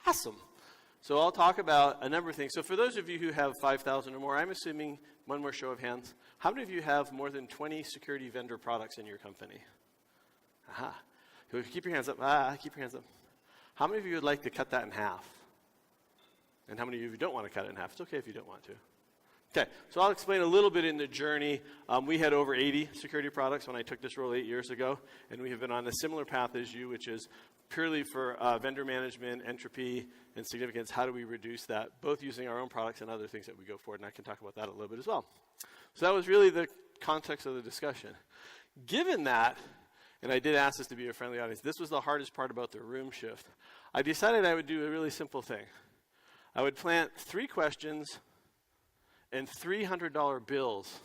Awesome. So I'll talk about a number of things. So for those of you who have 5,000 or more, I'm assuming, one more show of hands, how many of you have more than 20 security vendor products in your company? Aha. Keep your hands up. Keep your hands up. How many of you would like to cut that in half? And how many of you don't want to cut it in half? It's okay if you don't want to. Okay, so I'll explain a little bit in the journey. We had over 80 security products when I took this role 8 years ago, and we have been on a similar path as you, which is purely for vendor management, entropy, and significance. How do we reduce that, both using our own products and other things that we go forward, and I can talk about that a little bit as well. So that was really the context of the discussion. Given that, and I did ask this to be a friendly audience, this was the hardest part about the room shift. I decided I would do a really simple thing. I would plant 3 questions and $300 bills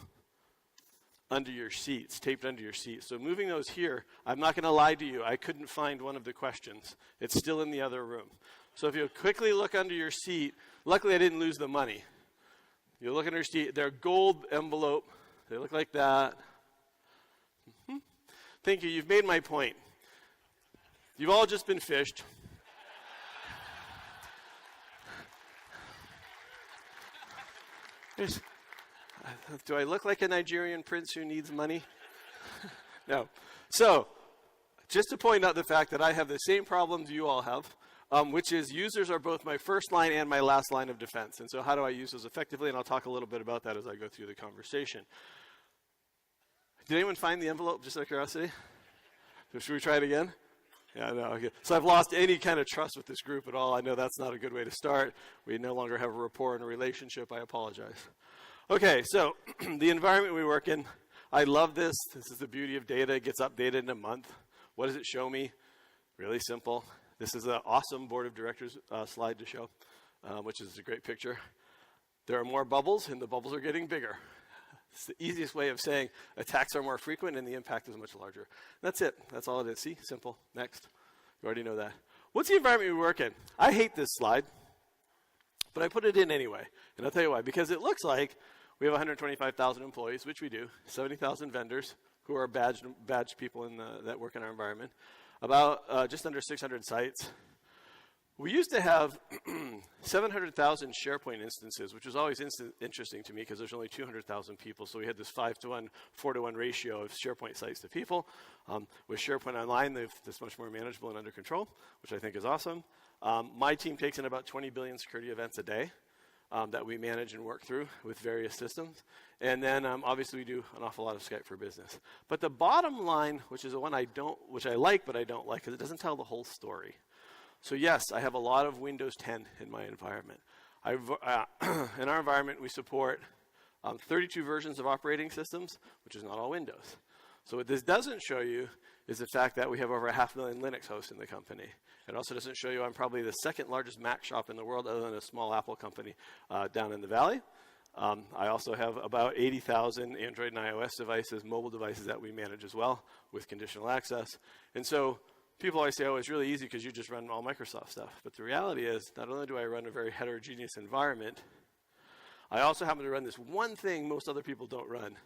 under your seats, taped under your seats. So moving those here, I'm not going to lie to you, I couldn't find one of the questions. It's still in the other room. So if you quickly look under your seat, luckily I didn't lose the money. You look under your seat, they're gold envelope. They look like that. Thank you, you've made my point. You've all just been phished. Do I look like a Nigerian prince who needs money? No. So, just to point out the fact that I have the same problems you all have, which is users are both my first line and my last line of defense. And so how do I use those effectively? And I'll talk a little bit about that as I go through the conversation. Did anyone find the envelope, just out of curiosity? So should we try it again? Yeah, no, okay. So I've lost any kind of trust with this group at all. I know that's not a good way to start. We no longer have a rapport and a relationship. I apologize. Okay, so the environment we work in, I love this. This is the beauty of data. It gets updated in a month. What does it show me? Really simple. This is an awesome board of directors slide to show, which is a great picture. There are more bubbles, and the bubbles are getting bigger. It's the easiest way of saying attacks are more frequent and the impact is much larger. That's it. That's all it is. See? Simple. Next. You already know that. What's the environment we work in? I hate this slide, but I put it in anyway. And I'll tell you why. Because it looks like we have 125,000 employees, which we do, 70,000 vendors who are badged people that work in our environment, about just under 600 sites. We used to have 700,000 SharePoint instances, which was always interesting to me because there's only 200,000 people. So we had this 5-to-1, 4-to-1 ratio of SharePoint sites to people. With SharePoint Online, it's much more manageable and under control, which I think is awesome. My team takes in about 20 billion security events a day that we manage and work through with various systems. And then obviously we do an awful lot of Skype for Business. But the bottom line, which is the one which I like but I don't like, because it doesn't tell the whole story. So yes, I have a lot of Windows 10 in my environment. In our environment, we support 32 versions of operating systems, which is not all Windows. So what this doesn't show you is the fact that we have over 500,000 Linux hosts in the company. It also doesn't show you I'm probably the second largest Mac shop in the world other than a small Apple company down in the valley. I also have about 80,000 Android and iOS devices, mobile devices that we manage as well with conditional access. And so people always say, oh, it's really easy because you just run all Microsoft stuff. But the reality is, not only do I run a very heterogeneous environment, I also happen to run this one thing most other people don't run,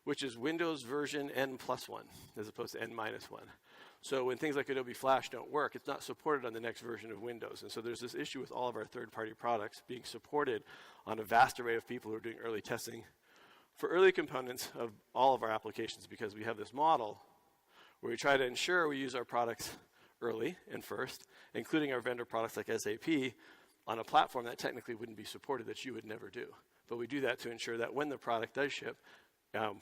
which is Windows version N+1 as opposed to N-1. So when things like Adobe Flash don't work, it's not supported on the next version of Windows. And so there's this issue with all of our third-party products being supported on a vast array of people who are doing early testing for early components of all of our applications, because we have this model where we try to ensure we use our products early and first, including our vendor products like SAP, on a platform that technically wouldn't be supported, that you would never do. But we do that to ensure that when the product does ship,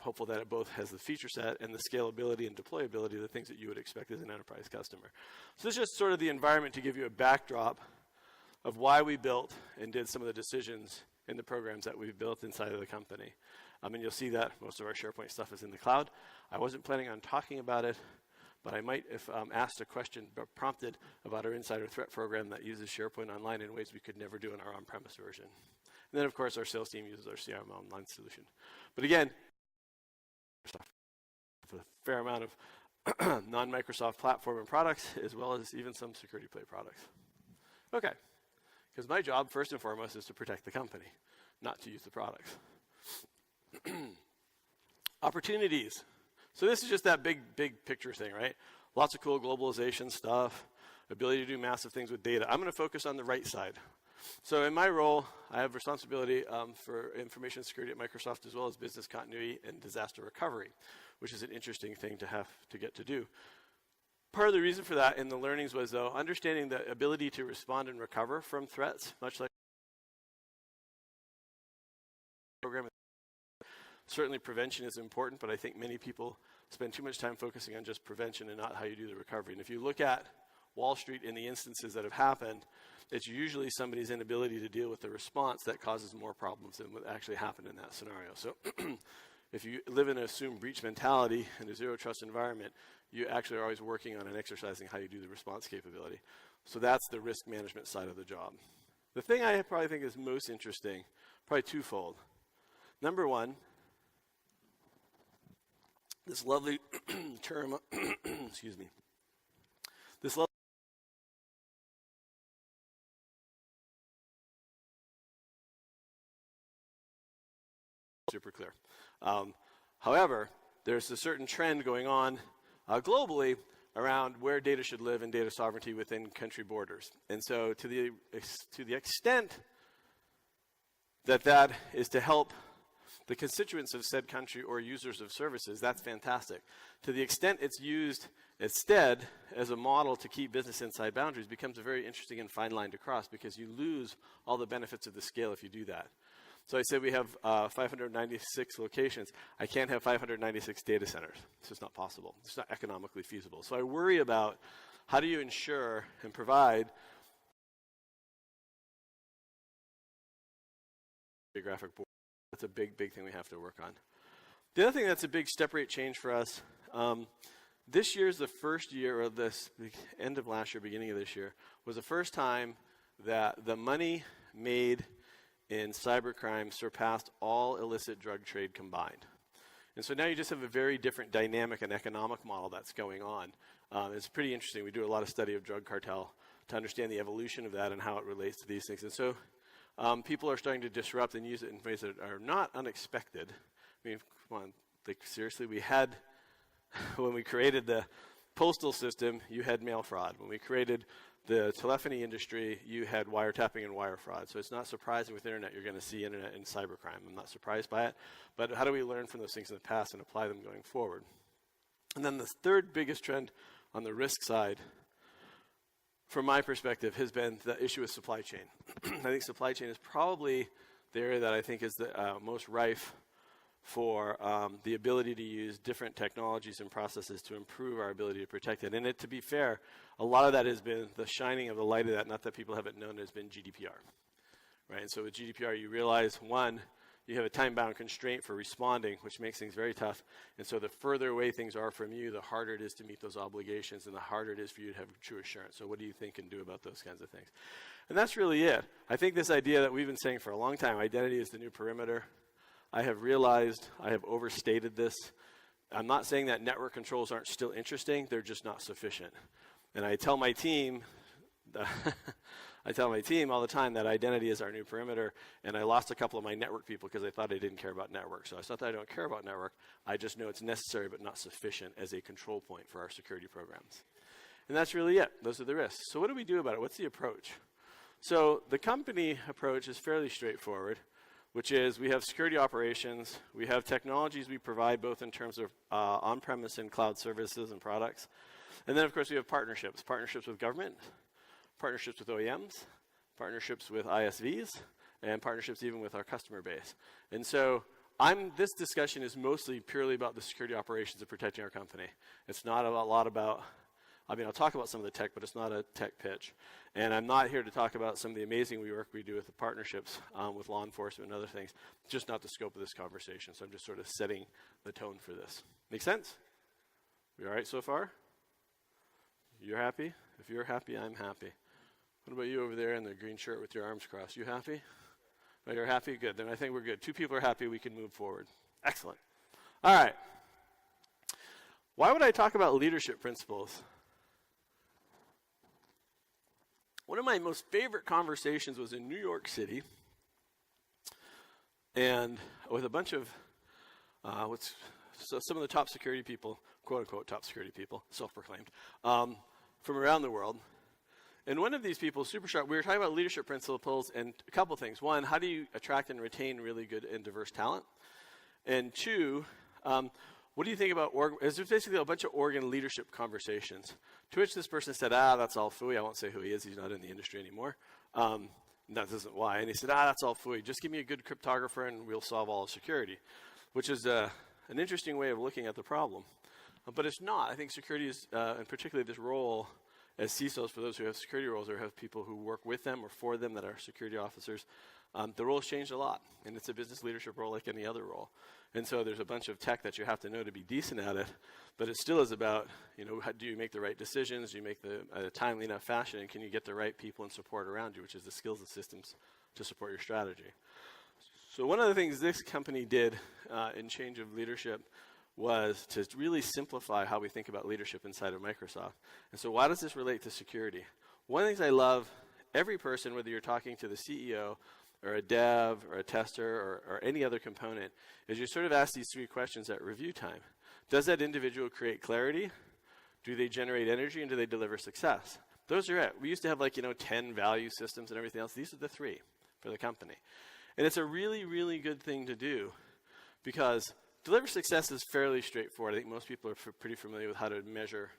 hopeful that it both has the feature set and the scalability and deployability of the things that you would expect as an enterprise customer. So this is just sort of the environment to give you a backdrop of why we built and did some of the decisions in the programs that we've built inside of the company. And you'll see that most of our SharePoint stuff is in the cloud. I wasn't planning on talking about it, but I might, if asked a question, prompted about our insider threat program that uses SharePoint Online in ways we could never do in our on-premise version. And then, of course, our sales team uses our CRM Online solution. But again, a fair amount of non-Microsoft platform and products, as well as even some security play products. Okay, because my job, first and foremost, is to protect the company, not to use the products. Opportunities. So this is just that big picture thing, right? Lots of cool globalization stuff. ability to do massive things with data. I'm going to focus on the right side. So in my role, I have responsibility for information security at Microsoft, as well as business continuity and disaster recovery, which is an interesting thing to have to get to do. Part of the reason for that in the learnings was, though, understanding the ability to respond and recover from threats, much like program. Certainly prevention is important, but I think many people spend too much time focusing on just prevention and not how you do the recovery. And if you look at Wall Street in the instances that have happened, it's usually somebody's inability to deal with the response that causes more problems than what actually happened in that scenario. So if you live in an assumed breach mentality in a zero trust environment, you actually are always working on and exercising how you do the response capability. So that's the risk management side of the job. The thing I probably think is most interesting, probably twofold. Number one, this lovely term, excuse me, this lovely super clear. However, there's a certain trend going on globally around where data should live and data sovereignty within country borders. And so to the extent that that is to help the constituents of said country or users of services, that's fantastic. To the extent it's used instead as a model to keep business inside boundaries becomes a very interesting and fine line to cross, because you lose all the benefits of the scale if you do that. So I said we have 596 locations. I can't have 596 data centers. It's just not possible. It's not economically feasible. So I worry about how do you ensure and provide geographic border. That's a big, big thing we have to work on. The other thing that's a big step rate change for us, this year is the first year, or this end of last year, beginning of this year, was the first time that the money made in cybercrime surpassed all illicit drug trade combined. And so now you just have a very different dynamic and economic model that's going on. It's pretty interesting. We do a lot of study of drug cartel to understand the evolution of that and how it relates to these things. And so people are starting to disrupt and use it in ways that are not unexpected. I mean, come on, like, seriously, we had, when we created the postal system, you had mail fraud. When we created the telephony industry, you had wiretapping and wire fraud. So it's not surprising with internet you're going to see internet and cybercrime. I'm not surprised by it. But how do we learn from those things in the past and apply them going forward? And then the third biggest trend on the risk side, from my perspective, has been the issue with supply chain. I think supply chain is probably the area that I think is the most rife for the ability to use different technologies and processes to improve our ability to protect it. And to be fair, a lot of that has been the shining of the light of that, not that people haven't known, has been GDPR. Right? And so with GDPR, you realize, one, you have a time-bound constraint for responding, which makes things very tough. And so the further away things are from you, the harder it is to meet those obligations and the harder it is for you to have true assurance. So what do you think and do about those kinds of things? And that's really it. I think this idea that we've been saying for a long time, identity is the new perimeter. I have realized I have overstated this. I'm not saying that network controls aren't still interesting. They're just not sufficient. And I tell my team, all the time that identity is our new perimeter, and I lost a couple of my network people because I thought I didn't care about network. So it's not that I don't care about network. I just know it's necessary but not sufficient as a control point for our security programs. And that's really it. Those are the risks. So what do we do about it? What's the approach? So the company approach is fairly straightforward, which is we have security operations, we have technologies we provide both in terms of on-premise and cloud services and products. And then, of course, we have partnerships with government, partnerships with OEMs, partnerships with ISVs, and partnerships even with our customer base. And so this discussion is mostly purely about the security operations of protecting our company. It's not a lot about, I mean, I'll talk about some of the tech, but it's not a tech pitch. And I'm not here to talk about some of the amazing work we do with the partnerships with law enforcement and other things. It's just not the scope of this conversation. So I'm just sort of setting the tone for this. Make sense? We all right so far? You're happy? If you're happy, I'm happy. What about you over there in the green shirt with your arms crossed? You happy? Oh, you're happy? Good. Then I think we're good. 2 people are happy. We can move forward. Excellent. All right. Why would I talk about leadership principles? One of my most favorite conversations was in New York City, and with a bunch of some of the top security people, quote unquote top security people, self-proclaimed, from around the world. And one of these people, super sharp, we were talking about leadership principles and a couple things. One, how do you attract and retain really good and diverse talent? And two, what do you think about there's basically a bunch of org and leadership conversations. To which this person said, that's all phooey. I won't say who he is. He's not in the industry anymore. That isn't why. And he said, that's all phooey. Just give me a good cryptographer and we'll solve all of security, which is an interesting way of looking at the problem. But it's not. I think security is, and particularly this role as CISOs, for those who have security roles or have people who work with them or for them that are security officers, the role's changed a lot. And it's a business leadership role like any other role. And so there's a bunch of tech that you have to know to be decent at it. But it still is about, how do you make the right decisions? Do you make the timely enough fashion? And can you get the right people and support around you, which is the skills and systems to support your strategy. So one of the things this company did in change of leadership was to really simplify how we think about leadership inside of Microsoft. And so why does this relate to security? One of the things I love, every person, whether you're talking to the CEO or a dev or a tester or any other component, is you sort of ask these three questions at review time. Does that individual create clarity? Do they generate energy? And do they deliver success? Those are it. We used to have 10 value systems and everything else. These are the three for the company. And it's a really, really good thing to do because deliver success is fairly straightforward. I think most people are pretty familiar with how to measure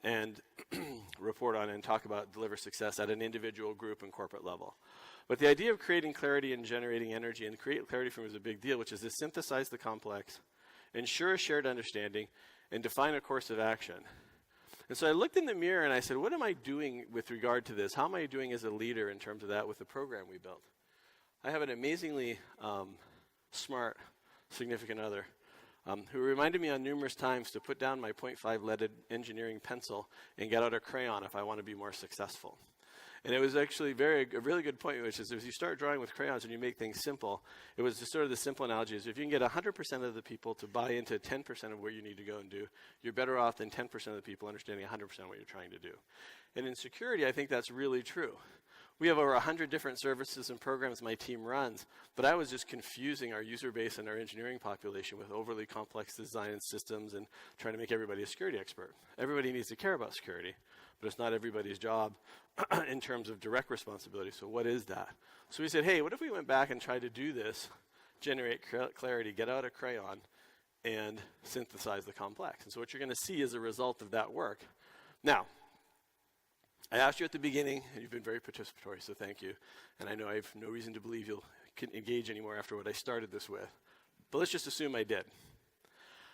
and report on and talk about deliver success at an individual, group, and corporate level. But the idea of creating clarity and generating energy, and create clarity from is a big deal, which is to synthesize the complex, ensure a shared understanding, and define a course of action. And so I looked in the mirror and I said, what am I doing with regard to this? How am I doing as a leader in terms of that with the program we built? I have an amazingly smart significant other who reminded me on numerous times to put down my .5 leaded engineering pencil and get out a crayon if I want to be more successful. And it was actually a really good point, which is if you start drawing with crayons and you make things simple, it was just sort of the simple analogy is if you can get 100% of the people to buy into 10% of where you need to go and do, you're better off than 10% of the people understanding 100% what you're trying to do. And in security, I think that's really true. We have over 100 different services and programs my team runs, but I was just confusing our user base and our engineering population with overly complex design and systems and trying to make everybody a security expert. Everybody needs to care about security, but it's not everybody's job in terms of direct responsibility. So what is that? So we said, hey, what if we went back and tried to do this, generate clarity, get out a crayon, and synthesize the complex? And so what you're going to see is a result of that work. Now, I asked you at the beginning, and you've been very participatory, so thank you. And I know I have no reason to believe you'll engage anymore after what I started this with. But let's just assume I did.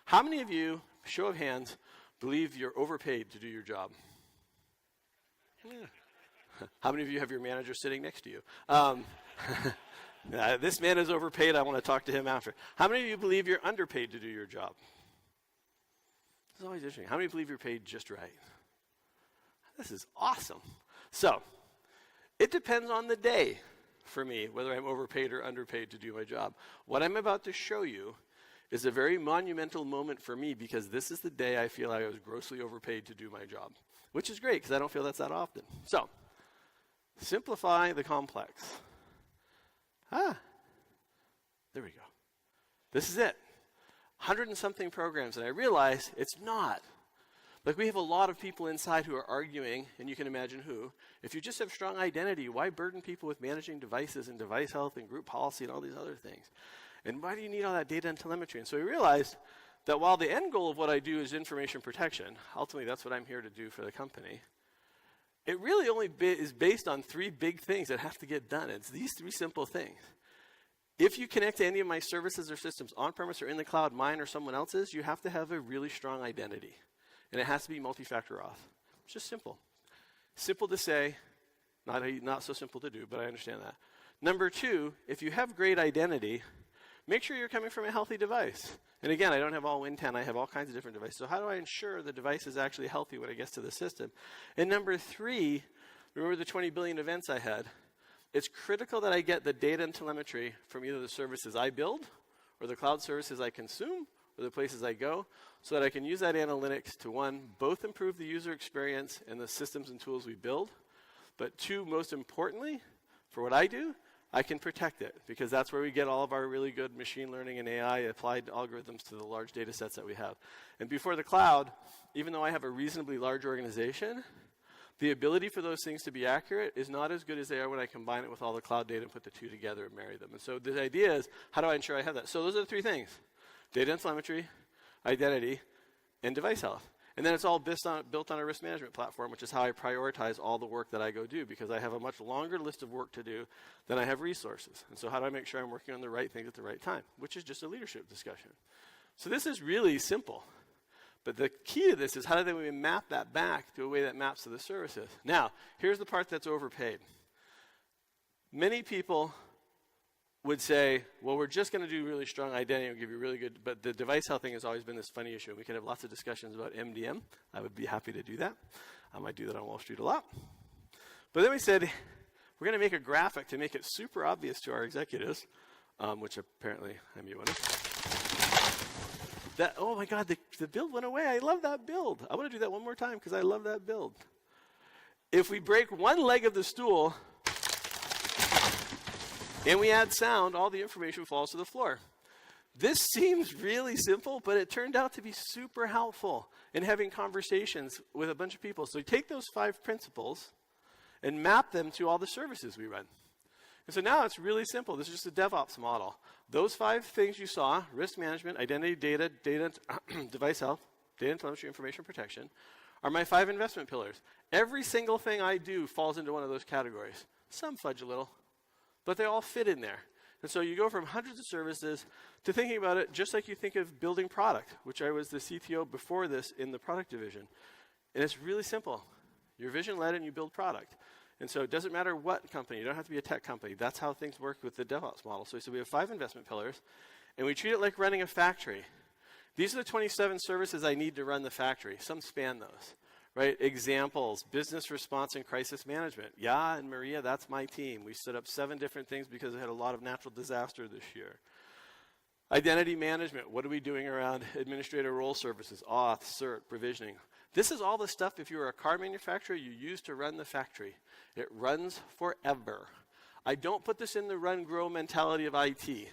How many of you, show of hands, believe you're overpaid to do your job? Yeah. How many of you have your manager sitting next to you? This man is overpaid. I want to talk to him after. How many of you believe you're underpaid to do your job? It's always interesting. How many believe you're paid just right? This is awesome. So, it depends on the day for me, whether I'm overpaid or underpaid to do my job. What I'm about to show you is a very monumental moment for me because this is the day I feel I was grossly overpaid to do my job, which is great because I don't feel that's that often. So, simplify the complex. There we go. This is it. 100 and something programs, and I realize it's not. Like we have a lot of people inside who are arguing, and you can imagine who. If you just have strong identity, why burden people with managing devices and device health and group policy and all these other things? And why do you need all that data and telemetry? And so we realized that while the end goal of what I do is information protection, ultimately that's what I'm here to do for the company, it really only is based on three big things that have to get done. It's these three simple things. If you connect to any of my services or systems on-premise or in the cloud, mine or someone else's, you have to have a really strong identity. And it has to be multi-factor auth. It's just simple. Simple to say, not so simple to do, but I understand that. Number two, if you have great identity, make sure you're coming from a healthy device. And again, I don't have all Win10, I have all kinds of different devices. So how do I ensure the device is actually healthy when it gets to the system? And number three, remember the 20 billion events I had? It's critical that I get the data and telemetry from either the services I build or the cloud services I consume or the places I go, so that I can use that analytics to, one, both improve the user experience and the systems and tools we build, but two, most importantly, for what I do, I can protect it, because that's where we get all of our really good machine learning and AI applied algorithms to the large data sets that we have. And before the cloud, even though I have a reasonably large organization, the ability for those things to be accurate is not as good as they are when I combine it with all the cloud data and put the two together and marry them. And so the idea is, how do I ensure I have that? So those are the three things: data and telemetry, identity, and device health. And then it's all built on a risk management platform, which is how I prioritize all the work that I go do, because I have a much longer list of work to do than I have resources. And so how do I make sure I'm working on the right things at the right time, which is just a leadership discussion. So this is really simple. But the key to this is, how do we map that back to a way that maps to the services? Now, here's the part that's overpaid. Many people would say, well, we're just going to do really strong identity and give you really good, but the device health thing has always been this funny issue. We could have lots of discussions about MDM. I would be happy to do that. I might do that on Wall Street a lot. But then we said, we're going to make a graphic to make it super obvious to our executives, which apparently I'm you one of. That, oh my God, the build went away. I love that build. I want to do that one more time because I love that build. If we break one leg of the stool, and we add sound, all the information falls to the floor. This seems really simple, but it turned out to be super helpful in having conversations with a bunch of people. So we take those 5 principles and map them to all the services we run. And so now it's really simple. This is just a DevOps model. Those 5 things you saw: risk management, identity, data, device health, data and telemetry, information protection, are my 5 investment pillars. Every single thing I do falls into one of those categories. Some fudge a little, but they all fit in there. And so you go from hundreds of services to thinking about it just like you think of building product, which I was the CTO before this in the product division. And it's really simple. You're vision-led and you build product. And so it doesn't matter what company. You don't have to be a tech company. That's how things work with the DevOps model. So we have 5 investment pillars, and we treat it like running a factory. These are the 27 services I need to run the factory. Some span those. Right? Examples: business response and crisis management. Yeah, and Maria, that's my team. We set up 7 different things because we had a lot of natural disaster this year. Identity management. What are we doing around administrator role services, auth, cert, provisioning? This is all the stuff, if you were a car manufacturer, you use to run the factory. It runs forever. I don't put this in the run, grow mentality of IT.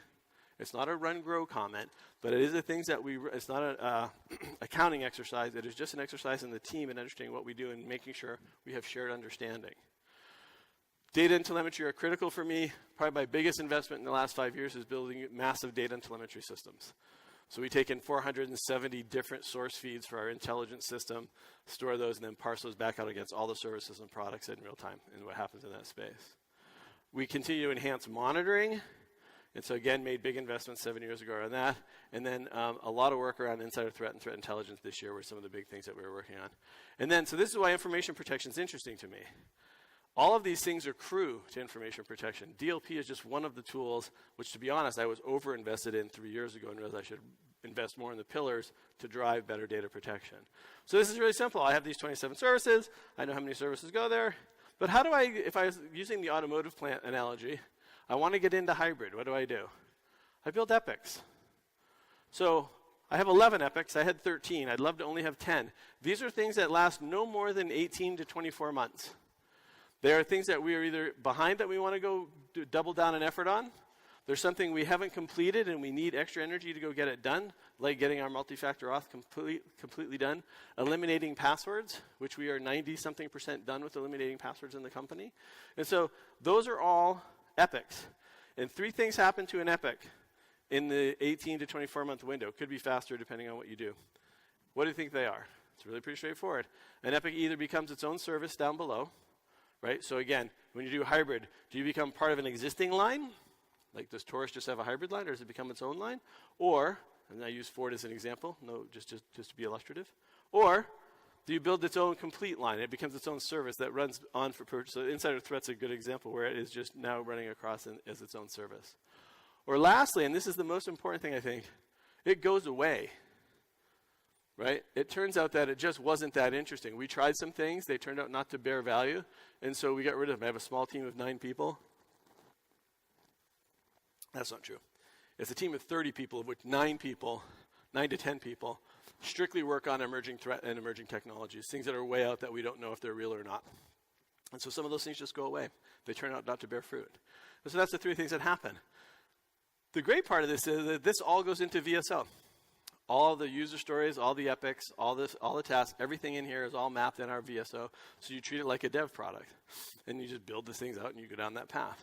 It's not a run, grow comment, but it is the things that it's not an accounting exercise. It is just an exercise in the team and understanding what we do and making sure we have shared understanding. Data and telemetry are critical for me. Probably my biggest investment in the last 5 years is building massive data and telemetry systems. So we take in 470 different source feeds for our intelligence system, store those, and then parse those back out against all the services and products in real time and what happens in that space. We continue to enhance monitoring. And so again, made big investments 7 years ago on that. And then a lot of work around insider threat and threat intelligence this year were some of the big things that we were working on. And then, so this is why information protection is interesting to me. All of these things accrue to information protection. DLP is just one of the tools, which, to be honest, I was over-invested in 3 years ago and realized I should invest more in the pillars to drive better data protection. So this is really simple. I have these 27 services. I know how many services go there. But how do I, if I was using the automotive plant analogy, I want to get into hybrid. What do? I build epics. So I have 11 epics. I had 13. I'd love to only have 10. These are things that last no more than 18 to 24 months. There are things that we are either behind that we want to go double down an effort on. There's something we haven't completed and we need extra energy to go get it done, like getting our multi-factor auth completely done. Eliminating passwords, which we are 90-something% done with eliminating passwords in the company. And so those are all epics. And 3 things happen to an epic in the 18 to 24-month window. Could be faster depending on what you do. What do you think they are? It's really pretty straightforward. An epic either becomes its own service down below, right? So again, when you do hybrid, do you become part of an existing line? Like, does Taurus just have a hybrid line, or does it become its own line? Or, and I use Ford as an example, no, just to be illustrative. Or, do you build its own complete line? It becomes its own service that runs on for purchase. So insider threat's a good example where it is just now running across as its own service. Or lastly, and this is the most important thing I think, it goes away. Right? It turns out that it just wasn't that interesting. We tried some things. They turned out not to bear value. And so we got rid of them. I have a small team of 9 people. That's not true. It's a team of 30 people, of which 9 to 10 people, strictly work on emerging threat and emerging technologies, things that are way out that we don't know if they're real or not. And so some of those things just go away. They turn out not to bear fruit. And so that's the 3 things that happen. The great part of this is that this all goes into VSO. all the user stories, all the epics, all the tasks, everything in here is all mapped in our VSO. So you treat it like a dev product. And you just build the things out and you go down that path.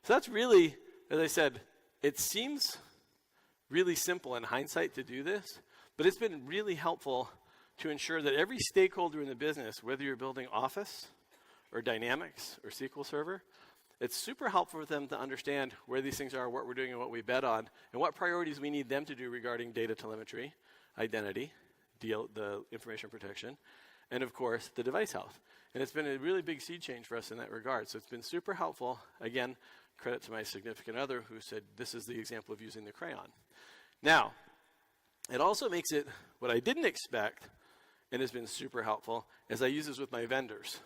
So that's really, as I said, it seems really simple in hindsight to do this, but it's been really helpful to ensure that every stakeholder in the business, whether you're building Office or Dynamics or SQL Server, it's super helpful for them to understand where these things are, what we're doing and what we bet on, and what priorities we need them to do regarding data telemetry, identity, the information protection, and of course, the device health. And it's been a really big sea change for us in that regard. So it's been super helpful. Again, credit to my significant other who said, this is the example of using the crayon. Now, it also makes it what I didn't expect and has been super helpful as I use this with my vendors.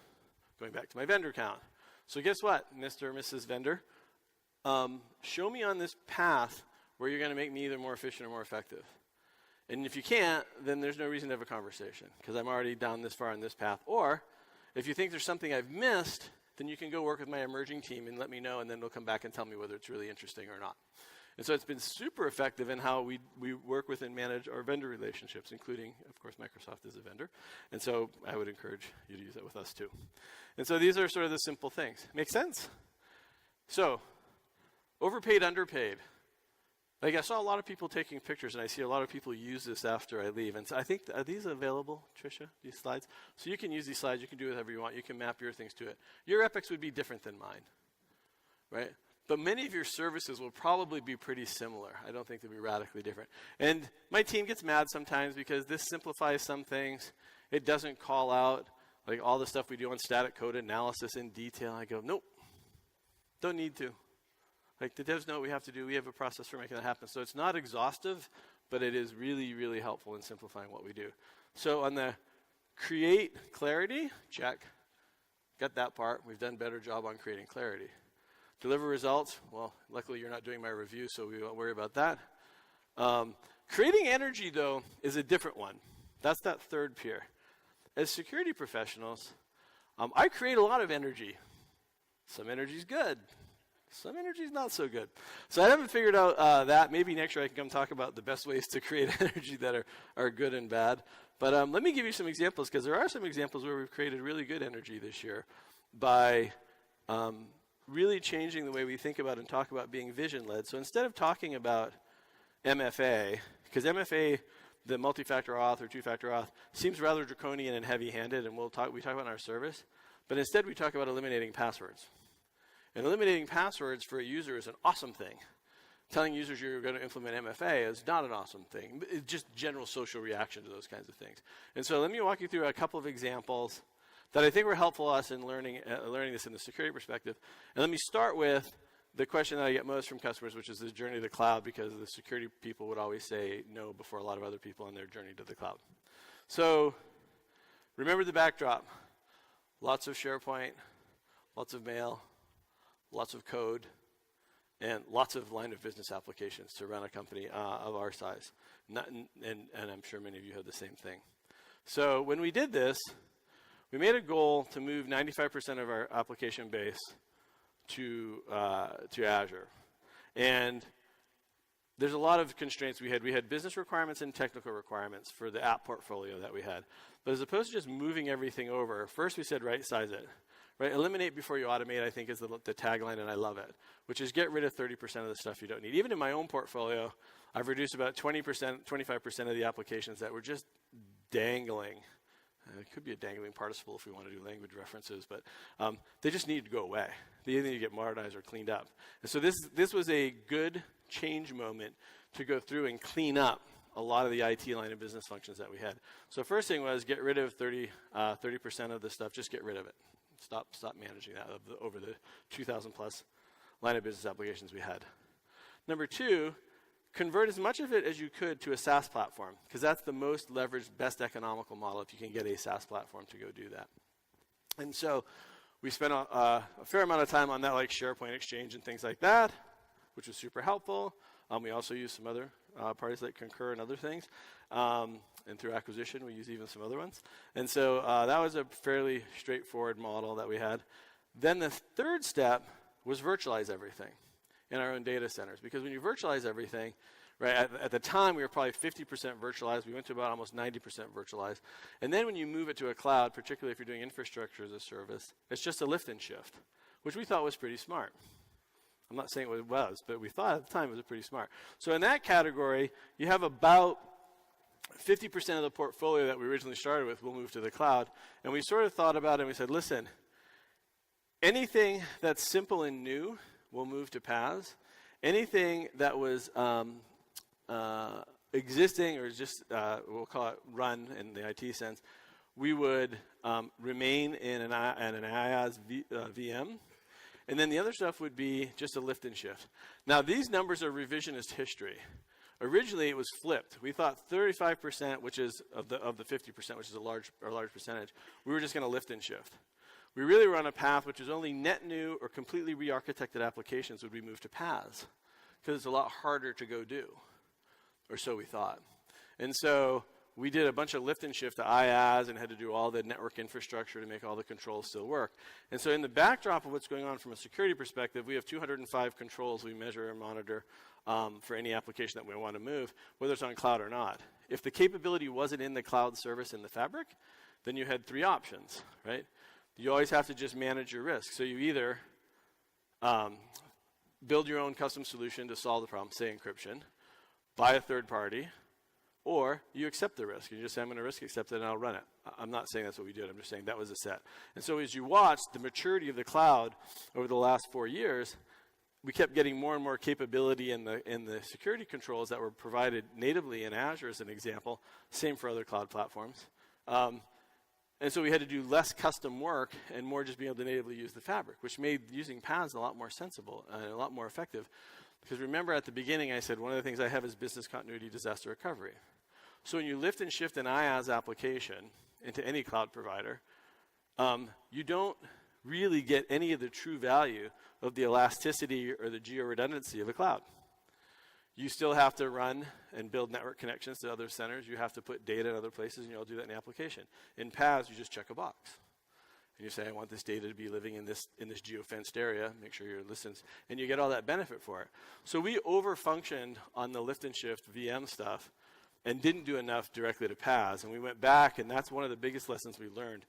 Going back to my vendor count. So guess what, Mr. or Mrs. Vendor? Show me on this path where you're going to make me either more efficient or more effective. And if you can't, then there's no reason to have a conversation because I'm already down this far on this path. Or if you think there's something I've missed, then you can go work with my emerging team and let me know, and then they'll come back and tell me whether it's really interesting or not. And so it's been super effective in how we work with and manage our vendor relationships, including, of course, Microsoft is a vendor. And so I would encourage you to use that with us too. And so these are sort of the simple things. Make sense? So, overpaid, underpaid. Like I saw a lot of people taking pictures, and I see a lot of people use this after I leave. And so I think, are these available, Tricia, these slides? So you can use these slides. You can do whatever you want. You can map your things to it. Your epics would be different than mine, right? But many of your services will probably be pretty similar. I don't think they'll be radically different. And my team gets mad sometimes because this simplifies some things. It doesn't call out like all the stuff we do on static code analysis in detail. I go, nope, don't need to. Like the devs know what we have to do. We have a process for making that happen. So it's not exhaustive, but it is really, really helpful in simplifying what we do. So on the create clarity, check. Got that part. We've done a better job on creating clarity. Deliver results, well, luckily you're not doing my review, so we won't worry about that. Creating energy, though, is a different one. That's that third peer. As security professionals, I create a lot of energy. Some energy is good. Some energy is not so good. So I haven't figured out that. Maybe next year I can come talk about the best ways to create energy that are good and bad. But let me give you some examples, because there are some examples where we've created really good energy this year by really changing the way we think about and talk about being vision-led. So instead of talking about MFA, because MFA, the multi-factor auth or two-factor auth, seems rather draconian and heavy-handed, and we talk about in our service, but instead we talk about eliminating passwords. And eliminating passwords for a user is an awesome thing. Telling users you're going to implement MFA is not an awesome thing. It's just general social reaction to those kinds of things. And so let me walk you through a couple of examples that I think were helpful to us in learning this in the security perspective. And let me start with the question that I get most from customers, which is the journey to the cloud, because the security people would always say no before a lot of other people on their journey to the cloud. So remember the backdrop. Lots of SharePoint, lots of mail, lots of code, and lots of line of business applications to run a company of our size. And I'm sure many of you have the same thing. So when we did this, we made a goal to move 95% of our application base to Azure. And there's a lot of constraints we had. We had business requirements and technical requirements for the app portfolio that we had. But as opposed to just moving everything over, first we said right size it. Right? Eliminate before you automate, I think, is the tagline, and I love it, which is get rid of 30% of the stuff you don't need. Even in my own portfolio, I've reduced about 20%, 25% of the applications that were just dangling. It could be a dangling participle if we want to do language references, but they just need to go away. They either need to get modernized or cleaned up. And so this was a good change moment to go through and clean up a lot of the IT line of business functions that we had. So first thing was get rid of 30% of the stuff. Just get rid of it. Stop managing that over the 2,000 plus line of business applications we had. Number two, convert as much of it as you could to a SaaS platform, because that's the most leveraged, best economical model if you can get a SaaS platform to go do that. And so we spent a fair amount of time on that, like SharePoint Exchange and things like that, which was super helpful. We also use some other parties like Concur and other things. And through acquisition, we use even some other ones. And so that was a fairly straightforward model that we had. Then the third step was virtualize everything in our own data centers. Because when you virtualize everything, right? At the time, we were probably 50% virtualized. We went to about almost 90% virtualized. And then when you move it to a cloud, particularly if you're doing infrastructure as a service, it's just a lift and shift, which we thought was pretty smart. I'm not saying it was, but we thought at the time it was pretty smart. So in that category, you have about 50% of the portfolio that we originally started with will move to the cloud. And we sort of thought about it and we said, listen, anything that's simple and new will move to PaaS. Anything that was existing or just, we'll call it run in the IT sense, we would remain in an IaaS VM. And then the other stuff would be just a lift and shift. Now, these numbers are revisionist history. Originally, it was flipped. We thought 35%, which is of the 50%, which is a large percentage, we were just going to lift and shift. We really were on a path which is only net new or completely re-architected applications would be moved to PaaS, because it's a lot harder to go do, or so we thought. And so we did a bunch of lift and shift to IaaS and had to do all the network infrastructure to make all the controls still work. And so in the backdrop of what's going on from a security perspective, we have 205 controls we measure and monitor for any application that we want to move, whether it's on cloud or not. If the capability wasn't in the cloud service in the fabric, then you had three options, right? You always have to just manage your risk. So you either build your own custom solution to solve the problem, say encryption, buy a third party, or you accept the risk. You just say, I'm going to risk accept it and I'll run it. I'm not saying that's what we did. I'm just saying that was a set. And so as you watch the maturity of the cloud over the last 4 years, we kept getting more and more capability in the security controls that were provided natively in Azure, as an example. Same for other cloud platforms. And so we had to do less custom work and more just being able to natively use the fabric, which made using PaaS a lot more sensible and a lot more effective. Because remember at the beginning I said one of the things I have is business continuity disaster recovery. So when you lift and shift an IaaS application into any cloud provider, you don't really get any of the true value of the elasticity or the geo-redundancy of a cloud. You still have to run and build network connections to other centers. You have to put data in other places, and you'll do that in the application. In PaaS, you just check a box. And you say, I want this data to be living in this geo-fenced area. Make sure your listens. And you get all that benefit for it. So we over-functioned on the lift and shift VM stuff and didn't do enough directly to PaaS. And we went back, and that's one of the biggest lessons we learned,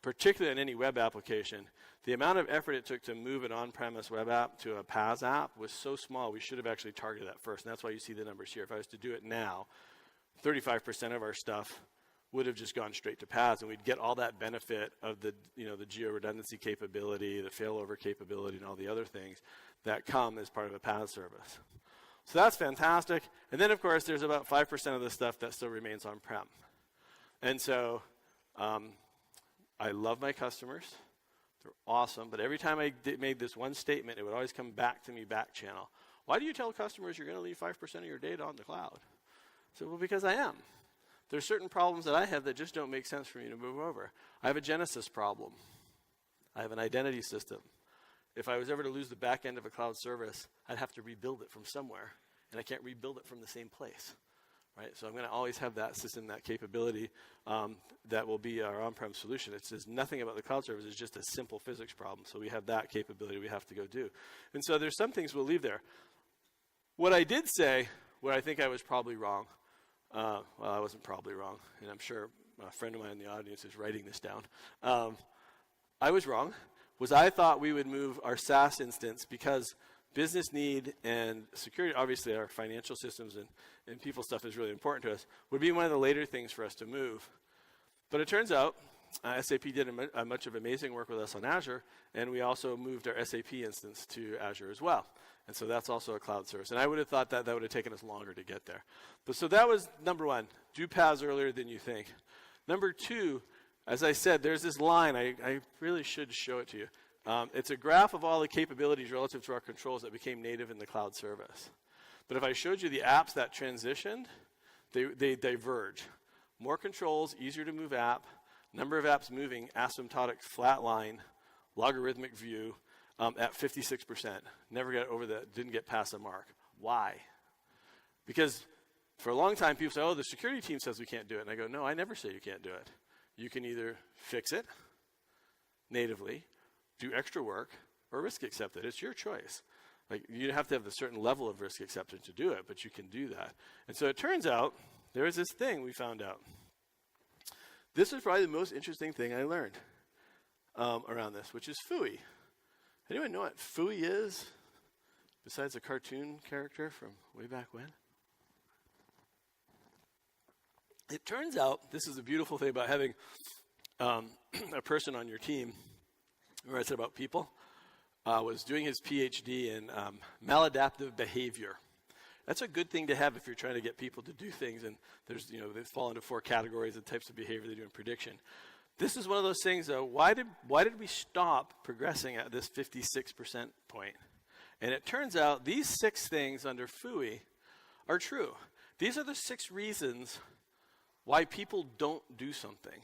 particularly in any web application. The amount of effort it took to move an on-premise web app to a PaaS app was so small, we should have actually targeted that first. And that's why you see the numbers here. If I was to do it now, 35% of our stuff would have just gone straight to PaaS, and we'd get all that benefit of the geo-redundancy capability, the failover capability, and all the other things that come as part of a PaaS service. So that's fantastic. And then, of course, there's about 5% of the stuff that still remains on-prem. And so I love my customers. They're awesome. But every time I made this one statement, it would always come back to me back channel. Why do you tell customers you're going to leave 5% of your data on the cloud? I said, well, because I am. There's certain problems that I have that just don't make sense for me to move over. I have a Genesis problem. I have an identity system. If I was ever to lose the back end of a cloud service, I'd have to rebuild it from somewhere. And I can't rebuild it from the same place. Right? So I'm going to always have that system, that capability that will be our on-prem solution. It says nothing about the cloud service. It's just a simple physics problem. So we have that capability we have to go do. And so there's some things we'll leave there. What I did say, where I think I was probably wrong, well, I wasn't probably wrong, and I'm sure a friend of mine in the audience is writing this down. I was wrong, was I thought we would move our SaaS instance because business need and security, obviously our financial systems and people stuff is really important to us, would be one of the later things for us to move. But it turns out SAP did a much of amazing work with us on Azure, and we also moved our SAP instance to Azure as well. And so that's also a cloud service. And I would have thought that would have taken us longer to get there. But so that was number one, do PaaS earlier than you think. Number two, as I said, there's this line, I really should show it to you. It's a graph of all the capabilities relative to our controls that became native in the cloud service. But if I showed you the apps that transitioned, they diverge. More controls, easier to move app, number of apps moving, asymptotic flat line, logarithmic view at 56%. Never got over that, didn't get past the mark. Why? Because for a long time people say, oh, the security team says we can't do it. And I go, no, I never say you can't do it. You can either fix it natively, do extra work, or risk accept it. It's your choice. Like, you have to have a certain level of risk acceptance to do it, but you can do that. And so it turns out there is this thing we found out. This was probably the most interesting thing I learned around this, which is phooey. Anyone know what phooey is, besides a cartoon character from way back when? It turns out, this is the beautiful thing about having a person on your team, where I said about people, was doing his PhD in maladaptive behavior. That's a good thing to have if you're trying to get people to do things, and there's, they fall into 4 categories of types of behavior they do in prediction. This is one of those things, though. Why did we stop progressing at this 56% point? And it turns out these 6 things under phooey are true. These are the 6 reasons why people don't do something.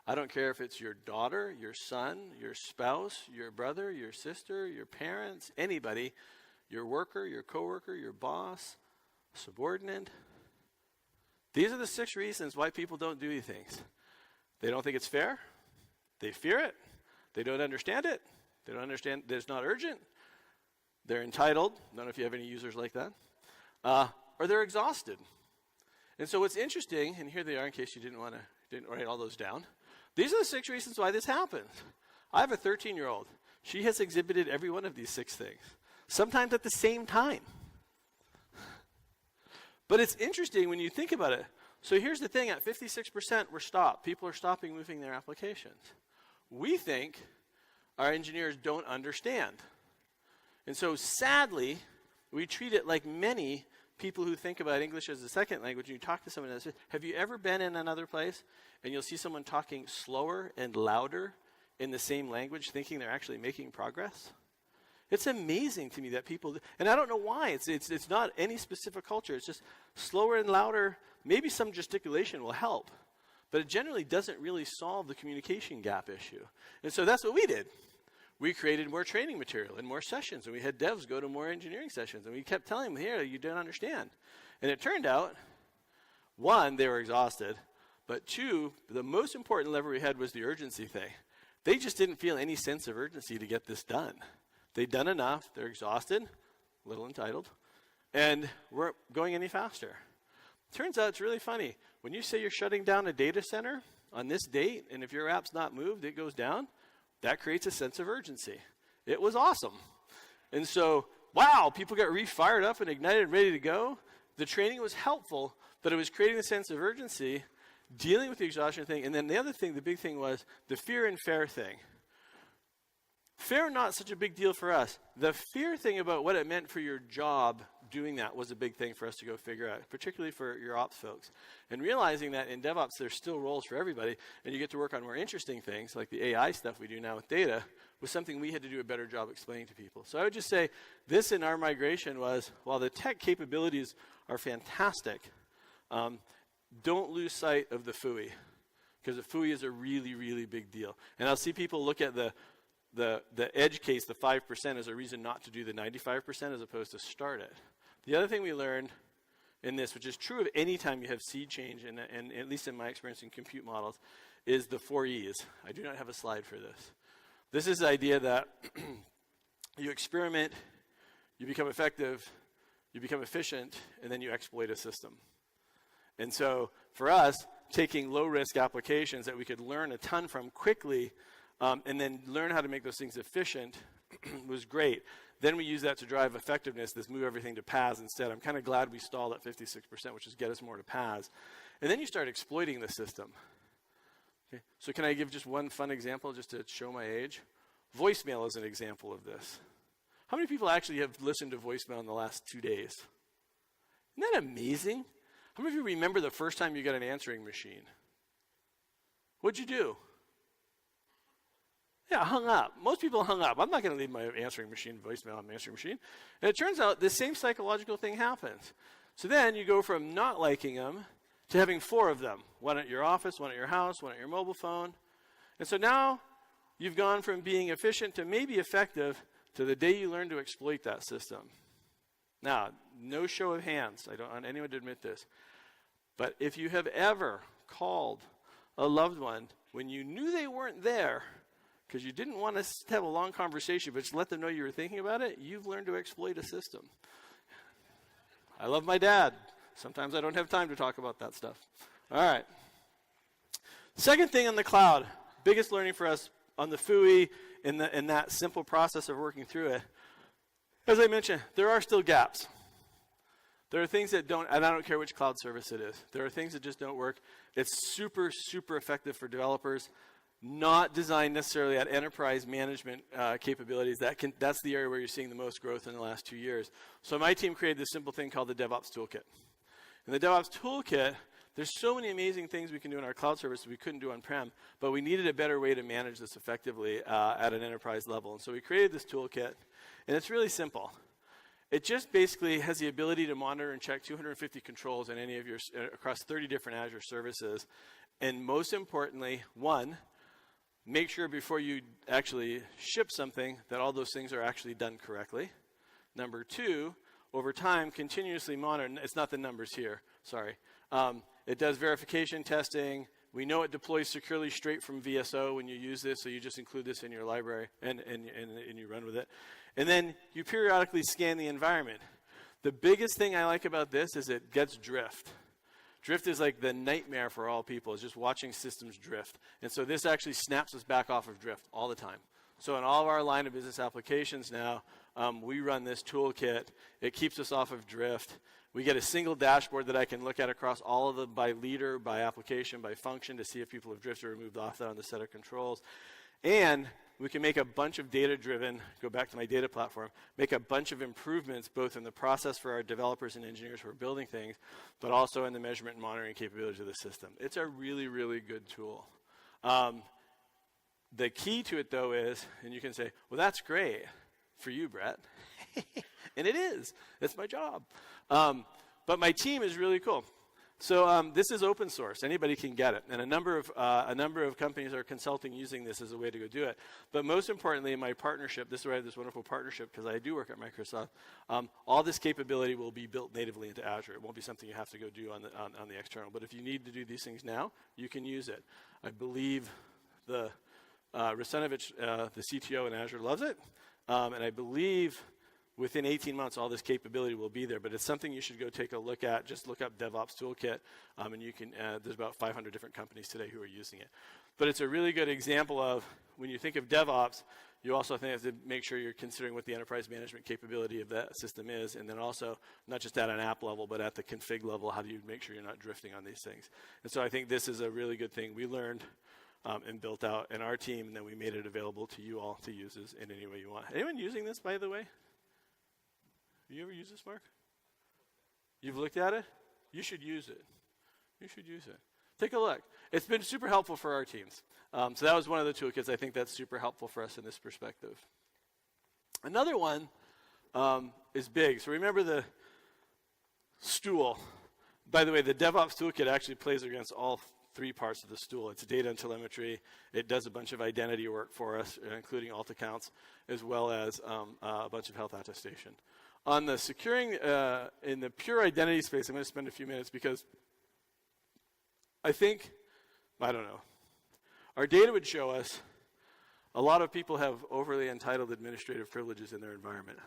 I don't care if it's your daughter, your son, your spouse, your brother, your sister, your parents, anybody, your worker, your coworker, your boss, subordinate. These are the 6 reasons why people don't do these things. They don't think it's fair. They fear it. They don't understand it. They don't understand that it's not urgent. They're entitled. I don't know if you have any users like that. Or they're exhausted. And so what's interesting, and here they are in case you didn't write all those down. These are the 6 reasons why this happens. I have a 13-year-old. She has exhibited every one of these 6 things, sometimes at the same time. But it's interesting when you think about it. So here's the thing, at 56%, we're stopped. People are stopping moving their applications. We think our engineers don't understand. And so sadly, we treat it like many people who think about English as a second language. And you talk to someone and say, have you ever been in another place and you'll see someone talking slower and louder in the same language, thinking they're actually making progress? It's amazing to me that people, and I don't know why. It's not any specific culture. It's just slower and louder. Maybe some gesticulation will help, but it generally doesn't really solve the communication gap issue. And so that's what we did. We created more training material and more sessions, and we had devs go to more engineering sessions, and we kept telling them, here, you don't understand. And it turned out, 1, they were exhausted, but 2, the most important lever we had was the urgency thing. They just didn't feel any sense of urgency to get this done. They'd done enough, they're exhausted, a little entitled, and weren't going any faster. Turns out it's really funny. When you say you're shutting down a data center on this date, and if your app's not moved, it goes down, that creates a sense of urgency. It was awesome. And so, wow, people got re-fired up and ignited and ready to go. The training was helpful, but it was creating a sense of urgency, dealing with the exhaustion thing. And then the other thing, the big thing was the fear and fair thing. Fair, not such a big deal for us. The fear thing about what it meant for your job doing that was a big thing for us to go figure out, particularly for your ops folks. And realizing that in DevOps, there's still roles for everybody, and you get to work on more interesting things, like the AI stuff we do now with data, was something we had to do a better job explaining to people. So I would just say this in our migration was, while the tech capabilities are fantastic, don't lose sight of the phooey, because the phooey is a really, really big deal. And I'll see people look at the edge case, the 5%, as a reason not to do the 95% as opposed to start it. The other thing we learned in this, which is true of any time you have seed change, and at least in my experience in compute models, is the 4 E's. I do not have a slide for this. This is the idea that you experiment, you become effective, you become efficient, and then you exploit a system. And so for us, taking low-risk applications that we could learn a ton from quickly, and then learn how to make those things efficient was great. Then we use that to drive effectiveness, this move everything to paths instead. I'm kind of glad we stalled at 56%, which is get us more to paths. And then you start exploiting the system. Okay. So can I give just one fun example just to show my age? Voicemail is an example of this. How many people actually have listened to voicemail in the last 2 days? Isn't that amazing? How many of you remember the first time you got an answering machine? What'd you do? Yeah, hung up. Most people hung up. I'm not going to leave my answering machine voicemail on my answering machine. And it turns out the same psychological thing happens. So then you go from not liking them to having 4 of them. One at your office, one at your house, one at your mobile phone. And so now you've gone from being efficient to maybe effective to the day you learn to exploit that system. Now, no show of hands. I don't want anyone to admit this. But if you have ever called a loved one when you knew they weren't there because you didn't want to have a long conversation, but just let them know you were thinking about it, you've learned to exploit a system. I love my dad. Sometimes I don't have time to talk about that stuff. All right. Second thing on the cloud, biggest learning for us on the FUI in that simple process of working through it. As I mentioned, there are still gaps. There are things that don't, and I don't care which cloud service it is. There are things that just don't work. It's super, super effective for developers, not designed necessarily at enterprise management capabilities. That's the area where you're seeing the most growth in the last 2 years. So my team created this simple thing called the DevOps Toolkit. In the DevOps Toolkit, there's so many amazing things we can do in our cloud service that we couldn't do on-prem, but we needed a better way to manage this effectively at an enterprise level. And so we created this toolkit, and it's really simple. It just basically has the ability to monitor and check 250 controls in any of your, across 30 different Azure services. And most importantly, one, make sure before you actually ship something that all those things are actually done correctly. Number two, over time, continuously monitor. It's not the numbers here, sorry. It does verification testing. We know it deploys securely straight from VSO when you use this, so you just include this in your library and you run with it. And then you periodically scan the environment. The biggest thing I like about this is it gets drift. Drift is like the nightmare for all people, is just watching systems drift. And so this actually snaps us back off of drift all the time. So in all of our line of business applications now, we run this toolkit. It keeps us off of drift. We get a single dashboard that I can look at across all of them by leader, by application, by function to see if people have drifted or moved off that on the set of controls. And we can make a bunch of data-driven, go back to my data platform, make a bunch of improvements both in the process for our developers and engineers who are building things, but also in the measurement and monitoring capabilities of the system. It's a really, really good tool. The key to it, though, is, and you can say, well, that's great for you, Bret. And it is. It's my job. But my team is really cool. So this is open source. Anybody can get it. And a number of companies are consulting using this as a way to go do it. But most importantly, in my partnership, this is where I have this wonderful partnership because I do work at Microsoft, all this capability will be built natively into Azure. It won't be something you have to go do on the external. But if you need to do these things now, you can use it. I believe the Rusinovich, the CTO in Azure, loves it. And I believe within 18 months, all this capability will be there, but it's something you should go take a look at. Just look up DevOps Toolkit, and you can, there's about 500 different companies today who are using it. But it's a really good example of when you think of DevOps, you also have to make sure you're considering what the enterprise management capability of that system is, and then also not just at an app level, but at the config level, how do you make sure you're not drifting on these things? And so I think this is a really good thing we learned and built out in our team, and then we made it available to you all to use this in any way you want. Anyone using this, by the way? Have you ever used this, Mark? You've looked at it? You should use it. You should use it. Take a look. It's been super helpful for our teams. So that was one of the toolkits. I think that's super helpful for us in this perspective. Another one is big. So remember the stool. By the way, the DevOps Toolkit actually plays against all three parts of the stool. It's data and telemetry. It does a bunch of identity work for us, including alt accounts, as well as a bunch of health attestation. On the securing, in the pure identity space, I'm going to spend a few minutes because I think, I don't know, our data would show us a lot of people have overly entitled administrative privileges in their environment.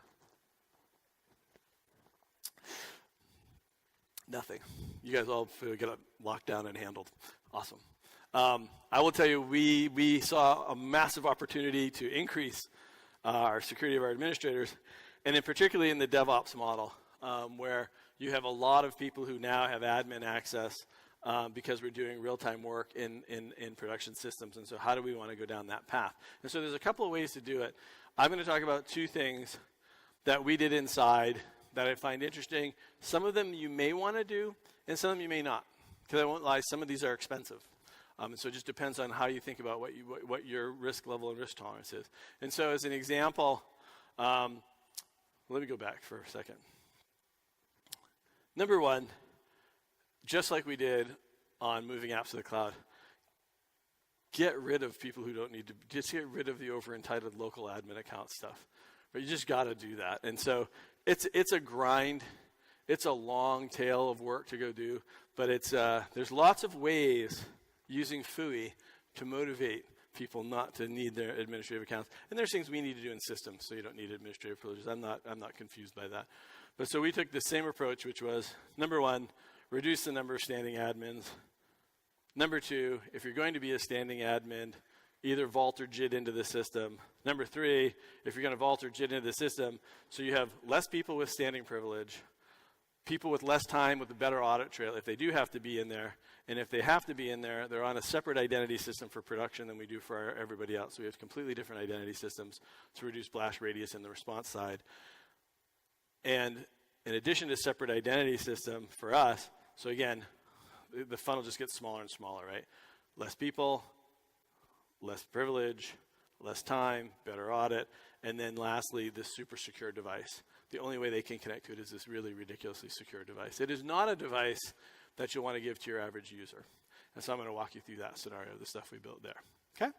Nothing. You guys all get locked down and handled. Awesome. I will tell you, we saw a massive opportunity to increase our security of our administrators, and in particularly in the DevOps model, where you have a lot of people who now have admin access because we're doing real-time work in production systems. And so how do we want to go down that path? And so there's a couple of ways to do it. I'm going to talk about two things that we did inside that I find interesting. Some of them you may want to do, and some of them you may not. Because I won't lie, some of these are expensive. And so it just depends on how you think about what your risk level and risk tolerance is. And so as an example, let me go back for a second. Number one, just like we did on moving apps to the cloud, get rid of people who don't need to, just get rid of the over-entitled local admin account stuff. But you just got to do that. And so it's a grind. It's a long tail of work to go do. But it's there's lots of ways using FUI to motivate people not to need their administrative accounts. And there's things we need to do in systems, so you don't need administrative privileges. I'm not confused by that. But so we took the same approach, which was, number one, reduce the number of standing admins. Number two, if you're going to be a standing admin, either vault or JIT into the system. Number three, if you're going to vault or JIT into the system, so you have less people with standing privilege, people with less time with a better audit trail if they do have to be in there. And if they have to be in there, they're on a separate identity system for production than we do for everybody else. So we have completely different identity systems to reduce blast radius in the response side. And in addition to separate identity system for us, so again, the funnel just gets smaller and smaller, right? Less people, less privilege, less time, better audit, and then lastly, this super secure device. The only way they can connect to it is this really ridiculously secure device. It is not a device that you'll want to give to your average user. And so I'm going to walk you through that scenario, the stuff we built there. Okay?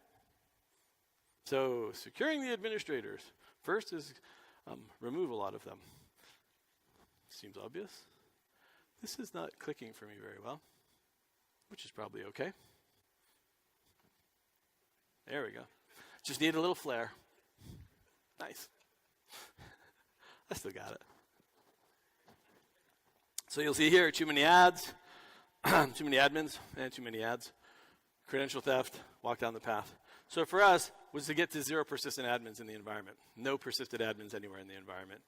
So securing the administrators. First is remove a lot of them. Seems obvious. This is not clicking for me very well, which is probably okay. There we go. Just need a little flair. Nice. I still got it. So you'll see here, too many ads, too many admins, and too many ads. Credential theft, walk down the path. So for us, was to get to 0 persistent admins in the environment. No persistent admins anywhere in the environment.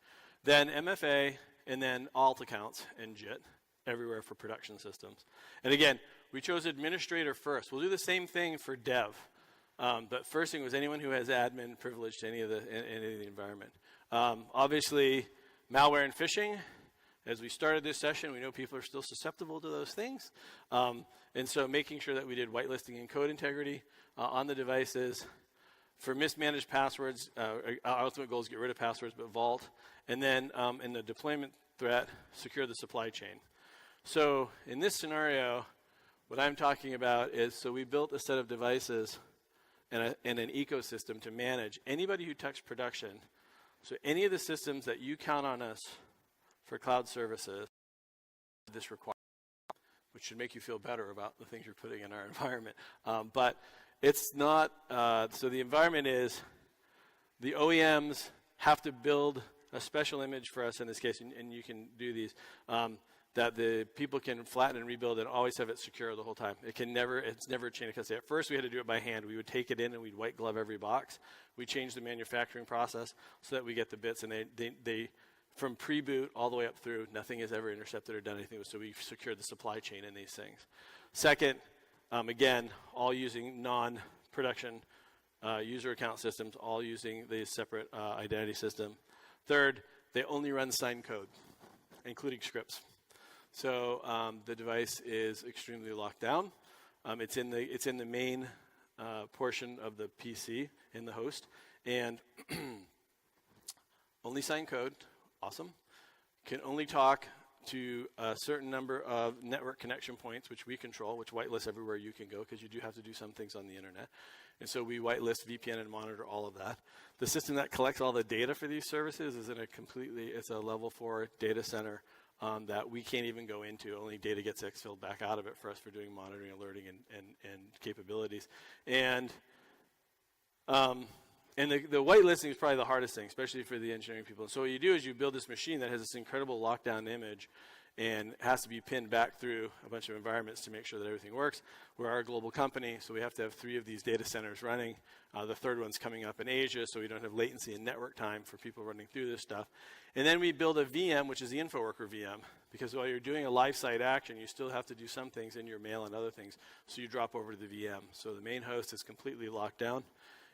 Then MFA, and then alt accounts and JIT everywhere for production systems. And again, we chose administrator first. We'll do the same thing for dev. But first thing was anyone who has admin privilege to any of the environment. Obviously, malware and phishing. As we started this session, we know people are still susceptible to those things. And so making sure that we did whitelisting and code integrity on the devices. For mismanaged passwords, our ultimate goal is get rid of passwords, but vault. And then in the deployment threat, secure the supply chain. So in this scenario, what I'm talking about is, so we built a set of devices and an ecosystem to manage anybody who touched production. So any of the systems that you count on us for cloud services, this requires, which should make you feel better about the things you're putting in our environment. But it's not, so the environment is, the OEMs have to build a special image for us in this case, and you can do these, that the people can flatten and rebuild and always have it secure the whole time. It's never a chain of custody. At first we had to do it by hand. We would take it in and we'd white glove every box. We changed the manufacturing process so that we get the bits, and they from pre-boot all the way up through, nothing is ever intercepted or done anything, so we secured the supply chain in these things. Second, again, all using non-production user account systems, all using the separate identity system. Third, they only run signed code, including scripts. So the device is extremely locked down. It's in the main portion of the PC in the host, and only signed code. Awesome. Can only talk to a certain number of network connection points, which we control, which whitelist everywhere you can go, because you do have to do some things on the internet. And so we whitelist VPN and monitor all of that. The system that collects all the data for these services is it's a level 4 data center that we can't even go into. Only data gets exfilled back out of it for us for doing monitoring, alerting, and capabilities. And the whitelisting is probably the hardest thing, especially for the engineering people. And so what you do is you build this machine that has this incredible lockdown image and has to be pinned back through a bunch of environments to make sure that everything works. We're a global company, so we have to have 3 of these data centers running. The third one's coming up in Asia, so we don't have latency and network time for people running through this stuff. And then we build a VM, which is the InfoWorker VM, because while you're doing a live site action, you still have to do some things in your mail and other things, so you drop over to the VM. So the main host is completely locked down,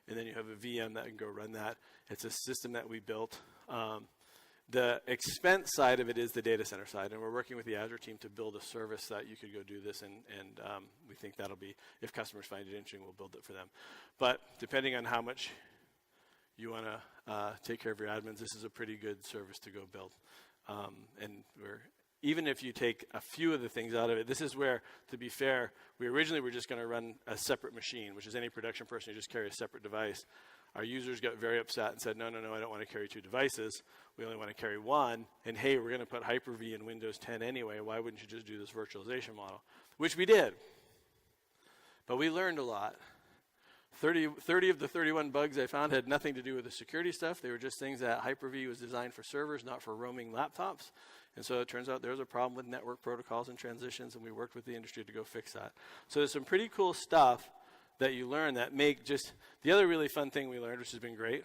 and then you have a VM that can go run that. It's a system that we built. The expense side of it is the data center side, and we're working with the Azure team to build a service that you could go do this, and we think that'll be, if customers find it interesting, we'll build it for them. But depending on how much you want to take care of your admins, this is a pretty good service to go build. And even if you take a few of the things out of it, this is where, to be fair, we originally were just going to run a separate machine, which is any production person, you just carry a separate device. Our users got very upset and said, no, I don't want to carry 2 devices. We only want to carry 1. And hey, we're going to put Hyper-V in Windows 10 anyway. Why wouldn't you just do this virtualization model? Which we did. But we learned a lot. 30 of the 31 bugs I found had nothing to do with the security stuff. They were just things that Hyper-V was designed for servers, not for roaming laptops. And so it turns out there was a problem with network protocols and transitions, and we worked with the industry to go fix that. So there's some pretty cool stuff that you learn that make just, the other really fun thing we learned, which has been great,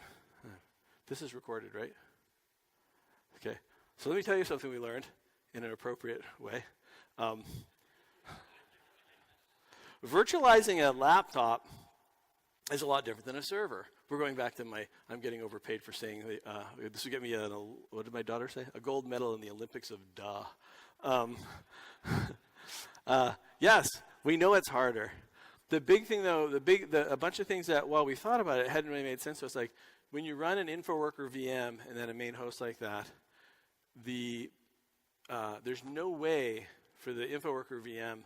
this is recorded, right? Okay, so let me tell you something we learned in an appropriate way. Virtualizing a laptop is a lot different than a server. We're going back to I'm getting overpaid for saying, this will get me what did my daughter say? A gold medal in the Olympics of yes, we know it's harder. The big thing though, a bunch of things that while we thought about it, hadn't really made sense to us. Like when you run an InfoWorker VM and then a main host like that, there's no way for the InfoWorker VM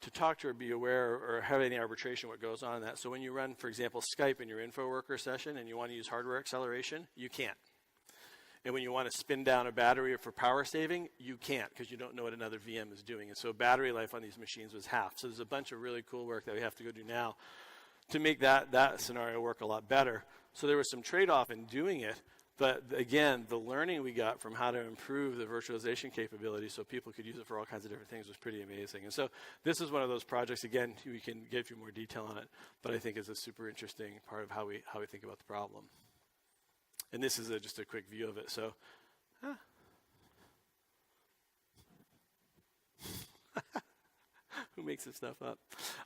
to talk to or be aware or have any arbitration what goes on in that. So when you run, for example, Skype in your InfoWorker session and you want to use hardware acceleration, you can't. And when you want to spin down a battery for power saving, you can't because you don't know what another VM is doing. And so battery life on these machines was half. So there's a bunch of really cool work that we have to go do now to make that scenario work a lot better. So there was some trade-off in doing it. But again, the learning we got from how to improve the virtualization capability so people could use it for all kinds of different things was pretty amazing. And so this is one of those projects, again, we can give you more detail on it, but I think is a super interesting part of how we think about the problem. And this is just a quick view of it. So, who makes this stuff up?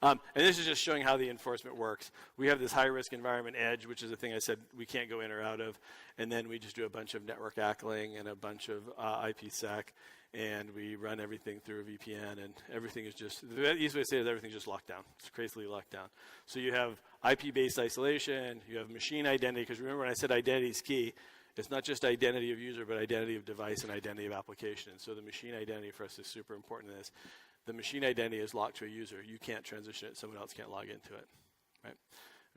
And this is just showing how the enforcement works. We have this high-risk environment edge, which is a thing I said we can't go in or out of. And then we just do a bunch of network ACLing and a bunch of IPsec. And we run everything through a VPN. And everything is just, the easiest way to say it is everything's just locked down. It's crazily locked down. So you have IP-based isolation. You have machine identity. Because remember when I said identity is key, it's not just identity of user, but identity of device and identity of application. And so the machine identity for us is super important in this. The machine identity is locked to a user. You can't transition it. Someone else can't log into it, right?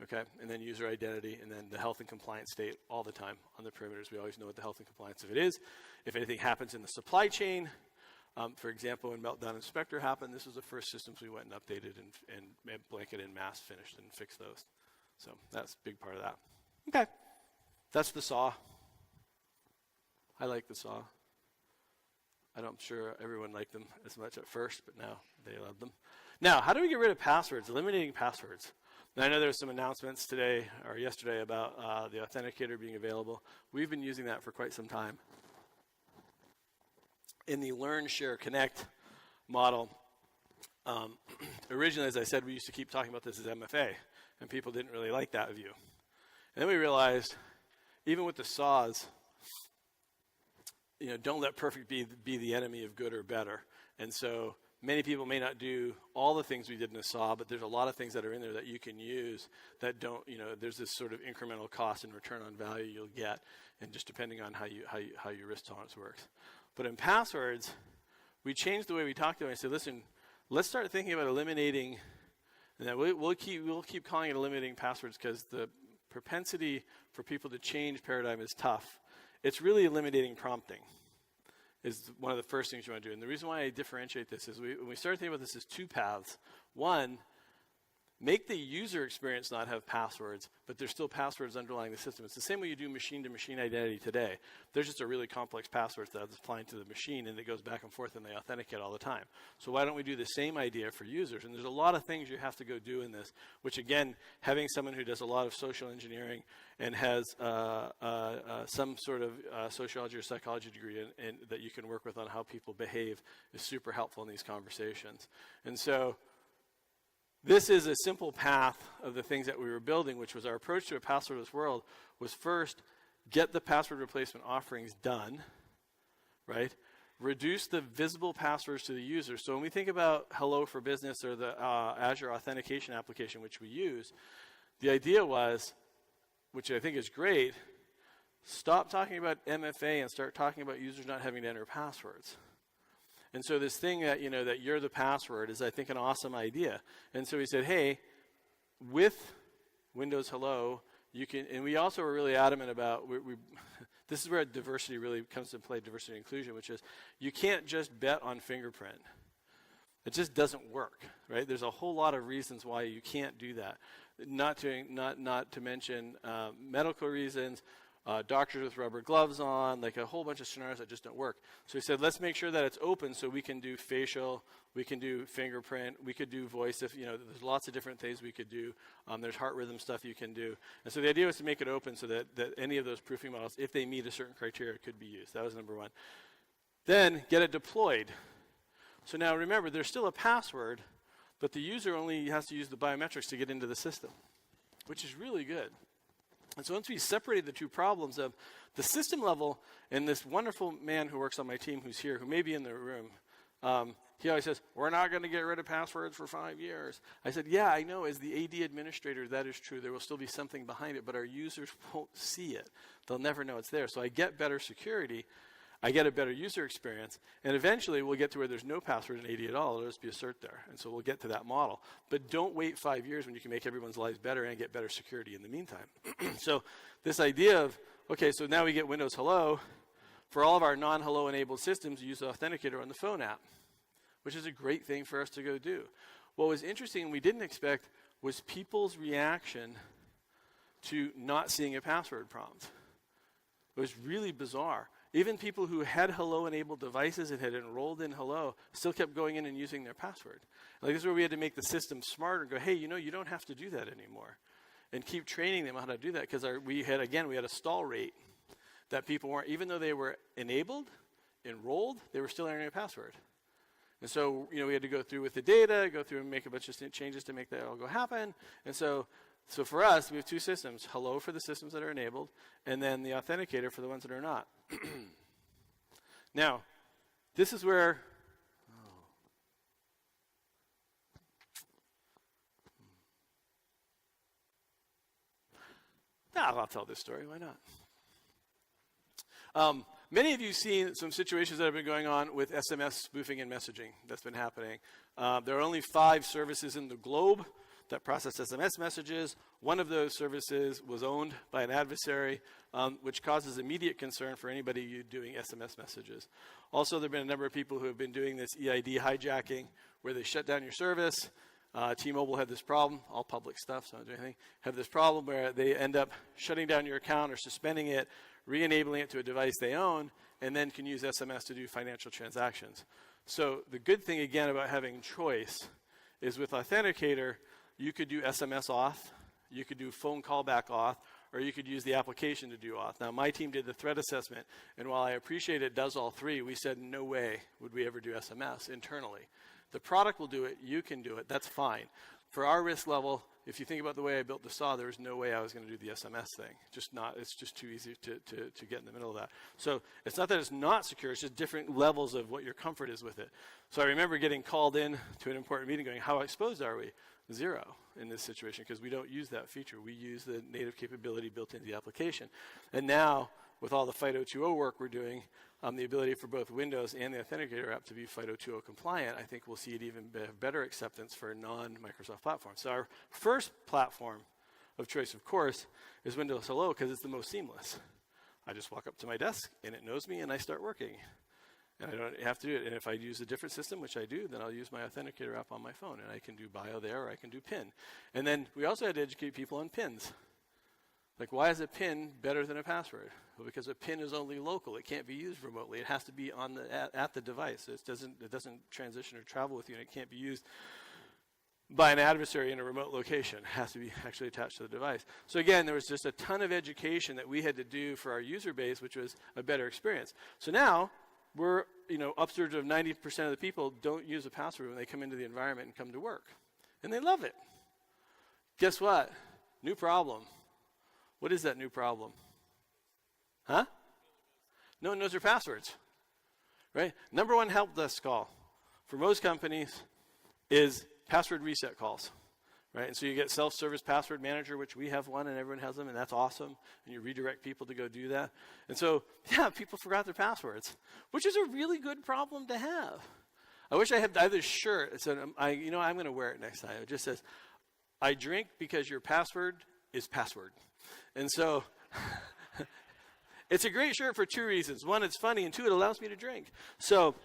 Okay, and then user identity, and then the health and compliance state all the time on the perimeters. We always know what the health and compliance of it is. If anything happens in the supply chain, for example, when Meltdown and Spectre happened, this was the first systems we went and updated and blanket and mass finished and fixed those. So that's a big part of that. Okay, that's the SAW. I like the SAW. I'm sure everyone liked them as much at first, but now they love them. Now, how do we get rid of passwords? Eliminating passwords. Now, I know there were some announcements today or yesterday about the authenticator being available. We've been using that for quite some time. In the Learn, Share, Connect model, originally, as I said, we used to keep talking about this as MFA, and people didn't really like that view. And then we realized, even with the SAWs, don't let perfect be the enemy of good or better. And so many people may not do all the things we did in a SAW, but there's a lot of things that are in there that you can use that don't, there's this sort of incremental cost and return on value you'll get, and just depending on how your risk tolerance works. But in passwords, we changed the way we talked about it. I said, listen, let's start thinking about eliminating, and we'll keep calling it eliminating passwords because the propensity for people to change paradigm is tough. It's really eliminating prompting is one of the first things you want to do. And the reason why I differentiate this is when we started thinking about this as two paths. One, make the user experience not have passwords, but there's still passwords underlying the system. It's the same way you do machine-to-machine identity today. There's just a really complex password that's applying to the machine, and it goes back and forth, and they authenticate all the time. So why don't we do the same idea for users? And there's a lot of things you have to go do in this, which, again, having someone who does a lot of social engineering and has some sort of sociology or psychology degree and that you can work with on how people behave is super helpful in these conversations. And so this is a simple path of the things that we were building, which was our approach to a passwordless world was first, get the password replacement offerings done, right? Reduce the visible passwords to the user. So when we think about Hello for Business or the Azure authentication application, which we use, the idea was, which I think is great, stop talking about MFA and start talking about users not having to enter passwords. And so this thing that, that you're the password is, I think, an awesome idea. And so we said, hey, with Windows Hello, you can, and we also were really adamant about, this is where diversity really comes to play, diversity and inclusion, which is you can't just bet on fingerprint. It just doesn't work, right? There's a whole lot of reasons why you can't do that. Not to mention medical reasons, doctors with rubber gloves on, like a whole bunch of scenarios that just don't work. So we said, let's make sure that it's open so we can do facial, we can do fingerprint, we could do voice. If there's lots of different things we could do. There's heart rhythm stuff you can do. And so the idea was to make it open so that any of those proofing models, if they meet a certain criteria, could be used. That was number one. Then get it deployed. So now remember, there's still a password, but the user only has to use the biometrics to get into the system, which is really good. And so once we separated the two problems of the system level, and this wonderful man who works on my team who's here, who may be in the room, he always says, we're not going to get rid of passwords for 5 years. I said, yeah, I know. As the AD administrator, that is true. There will still be something behind it, but our users won't see it. They'll never know it's there. So I get better security. I get a better user experience, and eventually we'll get to where there's no password in AD at all. It'll just be a cert there, and so we'll get to that model. But don't wait 5 years when you can make everyone's lives better and get better security in the meantime. So this idea of, okay, so now we get Windows Hello. For all of our non-Hello enabled systems, use the Authenticator on the phone app, which is a great thing for us to go do. What was interesting and we didn't expect was people's reaction to not seeing a password prompt. It was really bizarre. Even people who had Hello-enabled devices and had enrolled in Hello still kept going in and using their password. Like, this is where we had to make the system smarter and go, hey, you don't have to do that anymore. And keep training them on how to do that, because we had a stall rate that people weren't, even though they were enabled, enrolled, they were still entering a password. And so, we had to go through with the data, go through and make a bunch of changes to make that all go happen. And so for us, we have two systems, Hello for the systems that are enabled, and then the Authenticator for the ones that are not. Now, this is where, I'll tell this story, why not? Many of you have seen some situations that have been going on with SMS spoofing and messaging that's been happening. There are only 5 services in the globe that process SMS messages. One of those services was owned by an adversary, which causes immediate concern for anybody doing SMS messages. Also, there have been a number of people who have been doing this EID hijacking, where they shut down your service. T-Mobile had this problem, all public stuff, so I don't do anything, have this problem where they end up shutting down your account or suspending it, re-enabling it to a device they own, and then can use SMS to do financial transactions. So the good thing, again, about having choice is with Authenticator, you could do SMS auth, you could do phone callback auth, or you could use the application to do auth. Now, my team did the threat assessment, and while I appreciate it does all three, we said no way would we ever do SMS internally. The product will do it, you can do it, that's fine. For our risk level, if you think about the way I built the SAW, there was no way I was going to do the SMS thing. It's just too easy to get in the middle of that. So it's not that it's not secure, it's just different levels of what your comfort is with it. So I remember getting called in to an important meeting going, how exposed are we? 0 in this situation, because we don't use that feature. We use the native capability built into the application. And now, with all the FIDO2.0 work we're doing, the ability for both Windows and the Authenticator app to be FIDO2.0 compliant, I think we'll see it even better acceptance for non-Microsoft platforms. So our first platform of choice, of course, is Windows Hello, because it's the most seamless. I just walk up to my desk, and it knows me, and I start working. And I don't have to do it. And if I use a different system, which I do, then I'll use my Authenticator app on my phone, and I can do bio there, or I can do PIN. And then we also had to educate people on PINs. Like, why is a PIN better than a password? Well, because a PIN is only local. It can't be used remotely. It has to be on at the device. It doesn't transition or travel with you, and it can't be used by an adversary in a remote location. It has to be actually attached to the device. So again, there was just a ton of education that we had to do for our user base, which was a better experience. So now we're, upwards of 90% of the people don't use a password when they come into the environment and come to work. And they love it. Guess what? New problem. What is that new problem? Huh? No one knows their passwords, right? Number one help desk call for most companies is password reset calls, right? And so you get self-service password manager, which we have one and everyone has them, and that's awesome. And you redirect people to go do that. And so, yeah, people forgot their passwords, which is a really good problem to have. I wish I had this shirt. It said, I'm going to wear it next time. It just says, I drink because your password is password. And so it's a great shirt for 2 reasons. 1, it's funny, and 2, it allows me to drink. So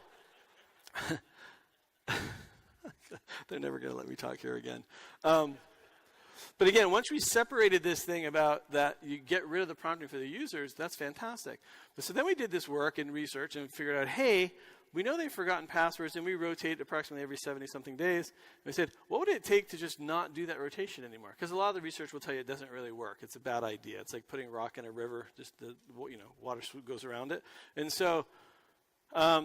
They're never going to let me talk here again. But again, once we separated this thing about that you get rid of the prompting for the users, that's fantastic. But so then we did this work and research and figured out, hey, we know they've forgotten passwords, and we rotate approximately every 70-something days. And we said, what would it take to just not do that rotation anymore? Because a lot of the research will tell you it doesn't really work. It's a bad idea. It's like putting rock in a river, just the water goes around it. And so I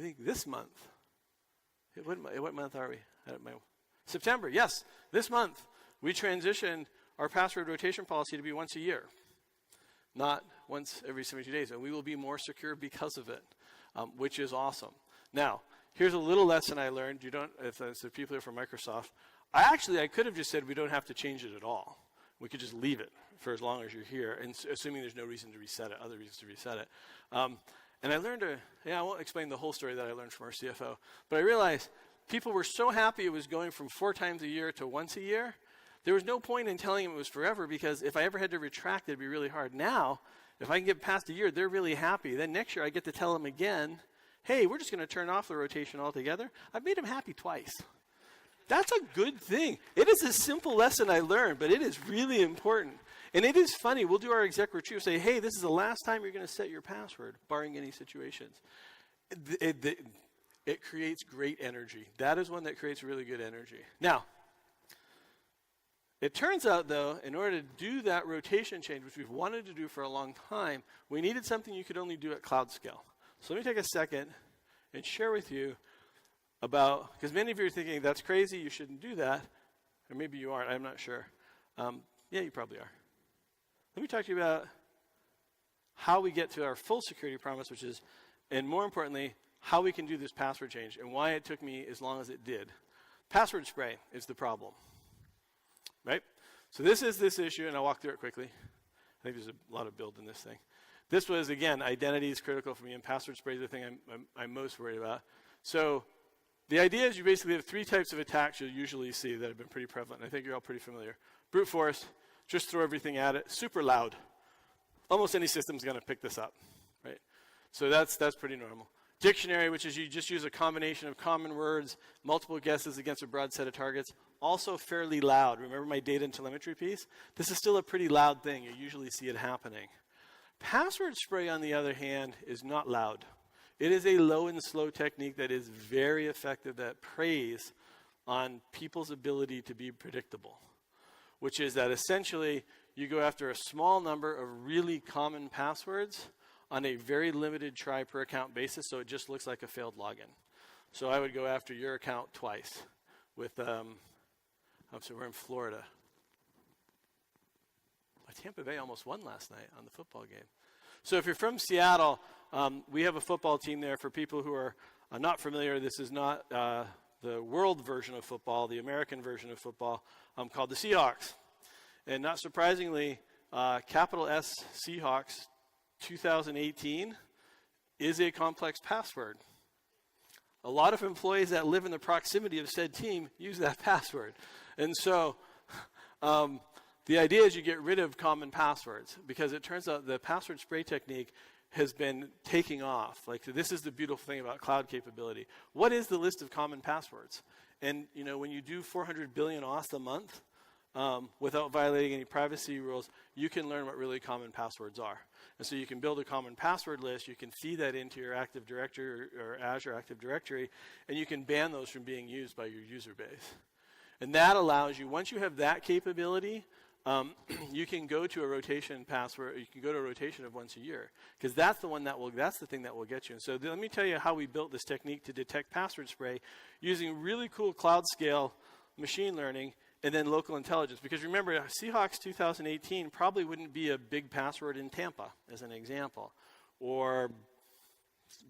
think this month, what month are we? September, yes. This month, we transitioned our password rotation policy to be once a year, not once every 72 days. And we will be more secure because of it, which is awesome. Now, here's a little lesson I learned. If the people here from Microsoft, I could have just said we don't have to change it at all. We could just leave it for as long as you're here, and assuming there's no reason to reset it, other reasons to reset it. And I learned I won't explain the whole story that I learned from our CFO, but I realized people were so happy it was going from 4 times a year to once a year. There was no point in telling them it was forever, because if I ever had to retract, it'd be really hard. Now, if I can get past a year, they're really happy. Then next year I get to tell them again, hey, we're just going to turn off the rotation altogether. I've made them happy twice. That's a good thing. It is a simple lesson I learned, but it is really important. And it is funny. We'll do our exec retreat. Say, hey, this is the last time you're going to set your password, barring any situations. It creates great energy. That is one that creates really good energy. Now, it turns out, though, in order to do that rotation change, which we've wanted to do for a long time, we needed something you could only do at cloud scale. So let me take a second and share with you about, because many of you are thinking, that's crazy, you shouldn't do that. Or maybe you aren't, I'm not sure. Yeah, you probably are. Let me talk to you about how we get to our full security promise, which is, and more importantly, how we can do this password change and why it took me as long as it did. Password spray is the problem, right? So this is this issue, and I'll walk through it quickly. I think there's a lot of build in this thing. This was, again, identity is critical for me, and password spray is the thing I'm most worried about. So the idea is you basically have 3 types of attacks you'll usually see that have been pretty prevalent. I think you're all pretty familiar. Brute force, just throw everything at it, super loud. Almost any system's going to pick this up, right? So that's pretty normal. Dictionary, which is you just use a combination of common words, multiple guesses against a broad set of targets, also fairly loud. Remember my data and telemetry piece? This is still a pretty loud thing. You usually see it happening. Password spray, on the other hand, is not loud. It is a low and slow technique that is very effective, that preys on people's ability to be predictable, which is that essentially you go after a small number of really common passwords on a very limited try per account basis, so it just looks like a failed login. So I would go after your account twice with, so we're in Florida. Tampa Bay almost won last night on the football game. So if you're from Seattle, we have a football team there. For people who are not familiar, this is not the world version of football, the American version of football, called the Seahawks. And not surprisingly, capital S Seahawks 2018 is a complex password. A lot of employees that live in the proximity of said team use that password. And so the idea is you get rid of common passwords, because it turns out the password spray technique has been taking off. Like, this is the beautiful thing about cloud capability. What is the list of common passwords? And when you do 400 billion auths a month without violating any privacy rules, you can learn what really common passwords are. And so you can build a common password list, you can feed that into your Active Directory or Azure Active Directory, and you can ban those from being used by your user base. And that allows you, once you have that capability, you can go to a rotation password, you can go to a rotation of once a year, because that's the thing that will get you. And so let me tell you how we built this technique to detect password spray using really cool cloud scale machine learning and then local intelligence. Because remember, Seahawks 2018 probably wouldn't be a big password in Tampa, as an example, or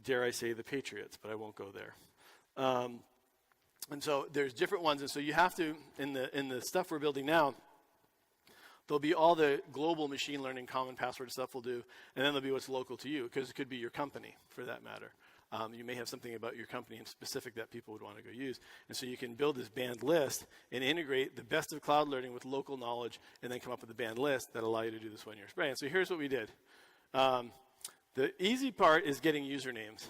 dare I say the Patriots, but I won't go there. And so there's different ones, and so you have to, in the stuff we're building now, there'll be all the global machine learning common password stuff we'll do, and then there'll be what's local to you, because it could be your company, for that matter. You may have something about your company in specific that people would want to go use. And so you can build this banned list and integrate the best of cloud learning with local knowledge, and then come up with a banned list that allow you to do this one-year spray. And so here's what we did. The easy part is getting usernames.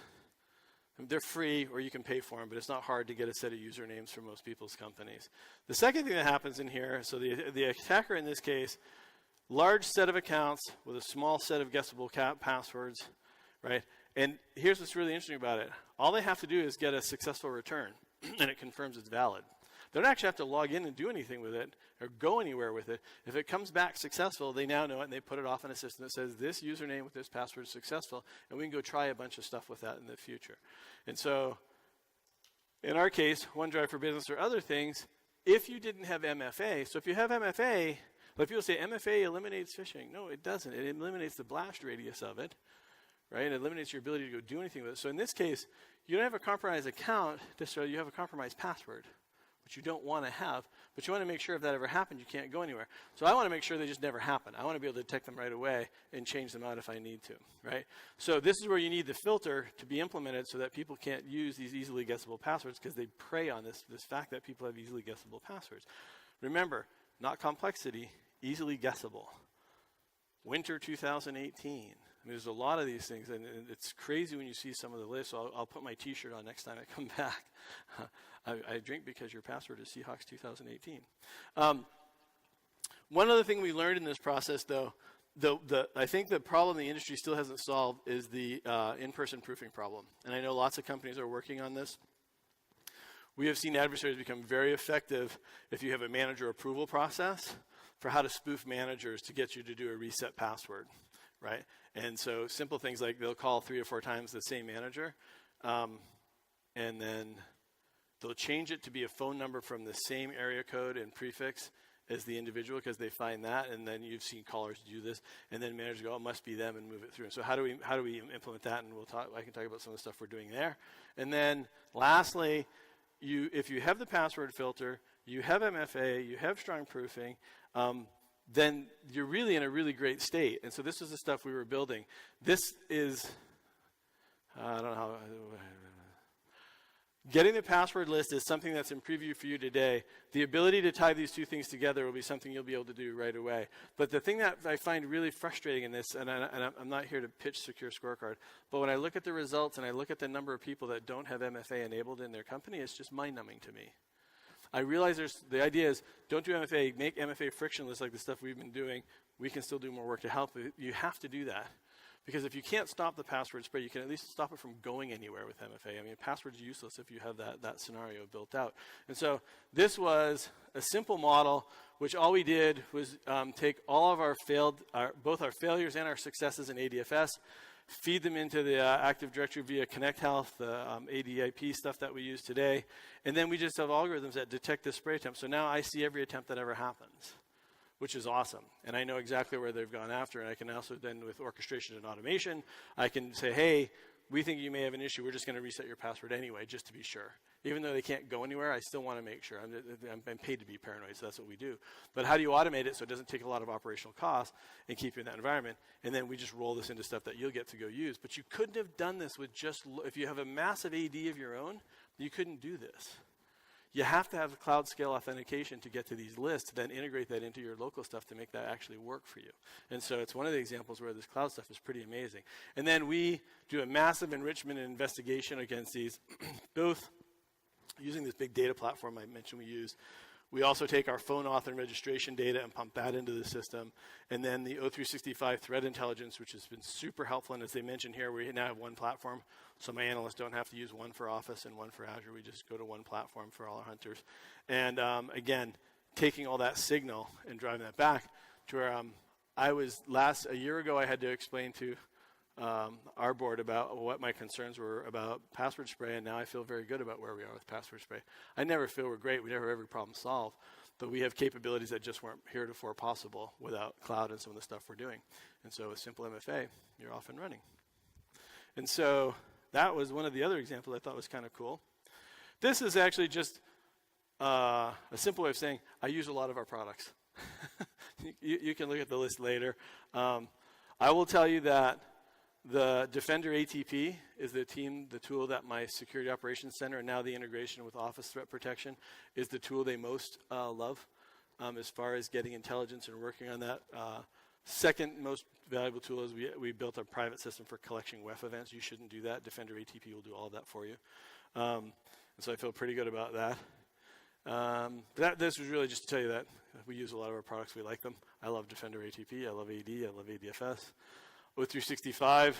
They're free, or you can pay for them, but it's not hard to get a set of usernames for most people's companies. The second thing that happens in here, so the attacker in this case, large set of accounts with a small set of guessable passwords, right? And here's what's really interesting about it. All they have to do is get a successful return, and it confirms it's valid. They don't actually have to log in and do anything with it or go anywhere with it. If it comes back successful, they now know it, and they put it off in a system that says this username with this password is successful, and we can go try a bunch of stuff with that in the future. And so in our case, OneDrive for Business or other things, if you didn't have MFA, so if you have MFA, like people say MFA eliminates phishing. No, it doesn't. It eliminates the blast radius of it, right? It eliminates your ability to go do anything with it. So in this case, you don't have a compromised account, you have a compromised password, which you don't want to have, but you want to make sure if that ever happened, you can't go anywhere. So I want to make sure they just never happen. I want to be able to detect them right away and change them out if I need to, right? So this is where you need the filter to be implemented so that people can't use these easily guessable passwords, because they prey on this fact that people have easily guessable passwords. Remember, not complexity, easily guessable. Winter 2018. I mean, there's a lot of these things, and it's crazy when you see some of the lists. So I'll put my T-shirt on next time I come back. I drink because your password is Seahawks 2018. One other thing we learned in this process, though, I think the problem the industry still hasn't solved is the in-person proofing problem. And I know lots of companies are working on this. We have seen adversaries become very effective if you have a manager approval process for how to spoof managers to get you to do a reset password, right? And so simple things like they'll call 3 or 4 times the same manager, and then they'll change it to be a phone number from the same area code and prefix as the individual, because they find that, and then you've seen callers do this, and then managers go, oh, it must be them, and move it through. And so how do we implement that? And I can talk about some of the stuff we're doing there. And then lastly, if you have the password filter, you have MFA, you have strong proofing, then you're really in a really great state. And so this is the stuff we were building. This is, I don't know how, getting the password list is something that's in preview for you today. The ability to tie these two things together will be something you'll be able to do right away. But the thing that I find really frustrating in this, and I'm not here to pitch Secure Scorecard, but when I look at the results and I look at the number of people that don't have MFA enabled in their company, it's just mind-numbing to me. I realize the idea is don't do MFA, make MFA frictionless like the stuff we've been doing. We can still do more work to help. You have to do that. Because if you can't stop the password spread, you can at least stop it from going anywhere with MFA. I mean, a password's useless if you have that scenario built out. And so this was a simple model, which all we did was take all of our both our failures and our successes in ADFS, feed them into the Active Directory via Connect Health, the ADIP stuff that we use today, and then we just have algorithms that detect the spray attempt. So now I see every attempt that ever happens, which is awesome. And I know exactly where they've gone after. And I can also then, with orchestration and automation, I can say, hey, we think you may have an issue. We're just going to reset your password anyway, just to be sure. Even though they can't go anywhere, I still want to make sure. I'm paid to be paranoid, so that's what we do. But how do you automate it so it doesn't take a lot of operational cost and keep you in that environment? And then we just roll this into stuff that you'll get to go use. But you couldn't have done this with just, if you have a massive AD of your own, you couldn't do this. You have to have cloud scale authentication to get to these lists, to then integrate that into your local stuff to make that actually work for you. And so it's one of the examples where this cloud stuff is pretty amazing. And then we do a massive enrichment and investigation against these, both using this big data platform I mentioned we use. We also take our phone auth and registration data and pump that into the system. And then the O365 threat intelligence, which has been super helpful. And as they mentioned here, we now have one platform. So my analysts don't have to use one for Office and one for Azure. We just go to one platform for all our hunters. And again, taking all that signal and driving that back to where a year ago, I had to explain to our board about what my concerns were about password spray, and now I feel very good about where we are with password spray. I never feel we're great. We never have every problem solved, but we have capabilities that just weren't heretofore possible without cloud and some of the stuff we're doing. And so with simple MFA, you're off and running. And so that was one of the other examples I thought was kind of cool. This is actually just a simple way of saying I use a lot of our products. You can look at the list later. I will tell you that the Defender ATP is the tool that my Security Operations Center, and now the integration with Office Threat Protection, is the tool they most love as far as getting intelligence and working on that Second most valuable tool is we built a private system for collecting WEF events. You shouldn't do that. Defender ATP will do all of that for you. And so I feel pretty good about that. This was really just to tell you that we use a lot of our products. We like them. I love Defender ATP. I love AD. I love ADFS. O365,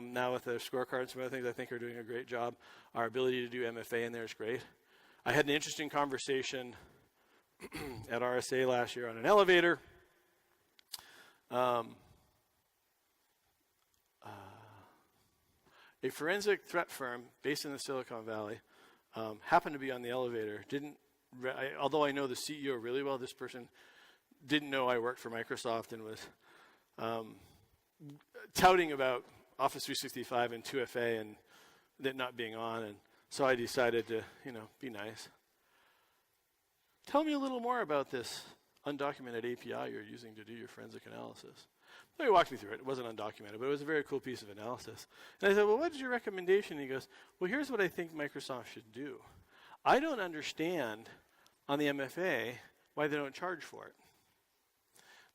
now with their scorecard and some other things, I think are doing a great job. Our ability to do MFA in there is great. I had an interesting conversation at RSA last year on an elevator. A forensic threat firm based in the Silicon Valley happened to be on the elevator. Although I know the CEO really well, this person didn't know I worked for Microsoft and was touting about Office 365 and 2FA and that not being on. And so I decided to, be nice. Tell me a little more about this undocumented API you're using to do your forensic analysis. So he walked me through it. It wasn't undocumented, but it was a very cool piece of analysis. And I said, well, what is your recommendation? And he goes, well, here's what I think Microsoft should do. I don't understand on the MFA why they don't charge for it.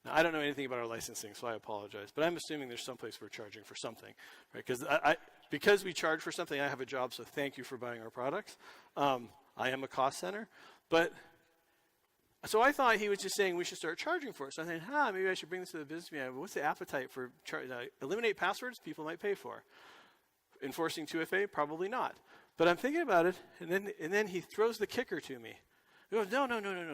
Now, I don't know anything about our licensing, so I apologize. But I'm assuming there's some place we're charging for something, right? Because we charge for something, I have a job, so thank you for buying our products. I am a cost center. So I thought he was just saying we should start charging for it. So I thought, maybe I should bring this to the business meeting. What's the appetite for eliminate passwords? People might pay for. Enforcing 2FA? Probably not. But I'm thinking about it, and then he throws the kicker to me. He goes, no,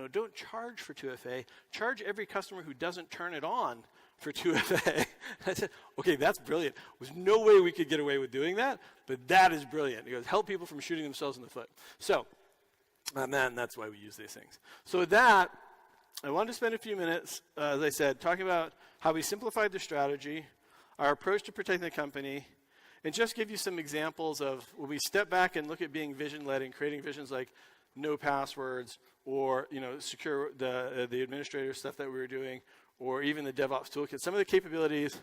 don't charge for 2FA. Charge every customer who doesn't turn it on for 2FA. I said, okay, that's brilliant. There's no way we could get away with doing that, but that is brilliant. He goes, help people from shooting themselves in the foot. So, man, that's why we use these things. So with that, I wanted to spend a few minutes, as I said, talking about how we simplified the strategy, our approach to protecting the company, and just give you some examples of when we step back and look at being vision-led and creating visions like no passwords or secure the administrator stuff that we were doing, or even the DevOps toolkit. Some of the capabilities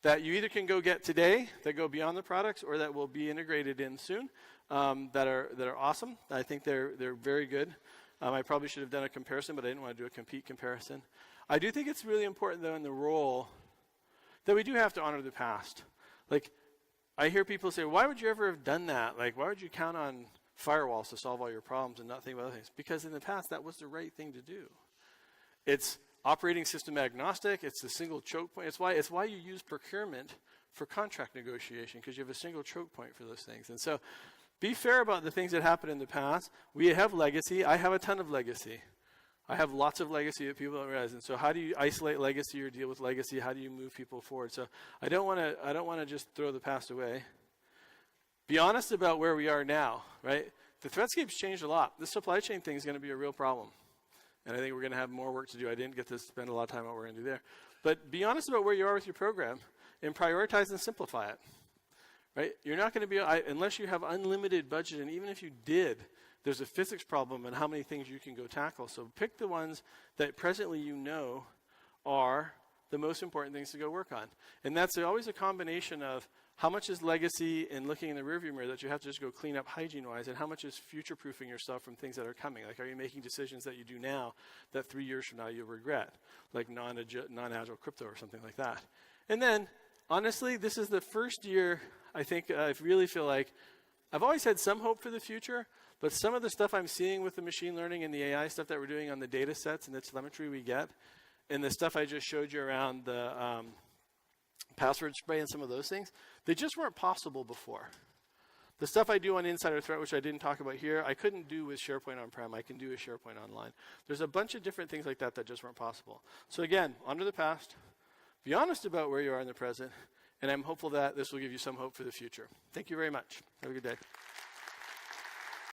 that you either can go get today that go beyond the products or that will be integrated in soon that are awesome. I think they're very good. I probably should have done a comparison, but I didn't want to do a compete comparison. I do think it's really important, though, in the role that we do have to honor the past. Like, I hear people say, why would you ever have done that? Like, why would you count on firewalls to solve all your problems and not think about other things? Because in the past, that was the right thing to do. It's operating system agnostic. It's the single choke point. It's why you use procurement for contract negotiation, because you have a single choke point for those things. And so be fair about the things that happened in the past. We have legacy. I have a ton of legacy. I have lots of legacy that people don't realize. And so how do you isolate legacy or deal with legacy? How do you move people forward? So I don't want to just throw the past away. Be honest about where we are now, right? The threatscape's changed a lot. This supply chain thing is going to be a real problem. And I think we're going to have more work to do. I didn't get to spend a lot of time on what we're going to do there. But be honest about where you are with your program and prioritize and simplify it, right? You're not going to be, unless you have unlimited budget, and even if you did, there's a physics problem in how many things you can go tackle. So pick the ones that presently you know are the most important things to go work on. And that's always a combination of how much is legacy and looking in the rearview mirror that you have to just go clean up hygiene-wise, and how much is future-proofing yourself from things that are coming? Like, are you making decisions that you do now that 3 years from now you'll regret, like non-agile crypto or something like that? And then, honestly, this is the first year I think I really feel like I've always had some hope for the future, but some of the stuff I'm seeing with the machine learning and the AI stuff that we're doing on the data sets and the telemetry we get, and the stuff I just showed you around the password spray and some of those things, they just weren't possible before. The stuff I do on Insider Threat, which I didn't talk about here, I couldn't do with SharePoint on-prem. I can do with SharePoint online. There's a bunch of different things like that that just weren't possible. So again, honor the past, be honest about where you are in the present, and I'm hopeful that this will give you some hope for the future. Thank you very much. Have a good day.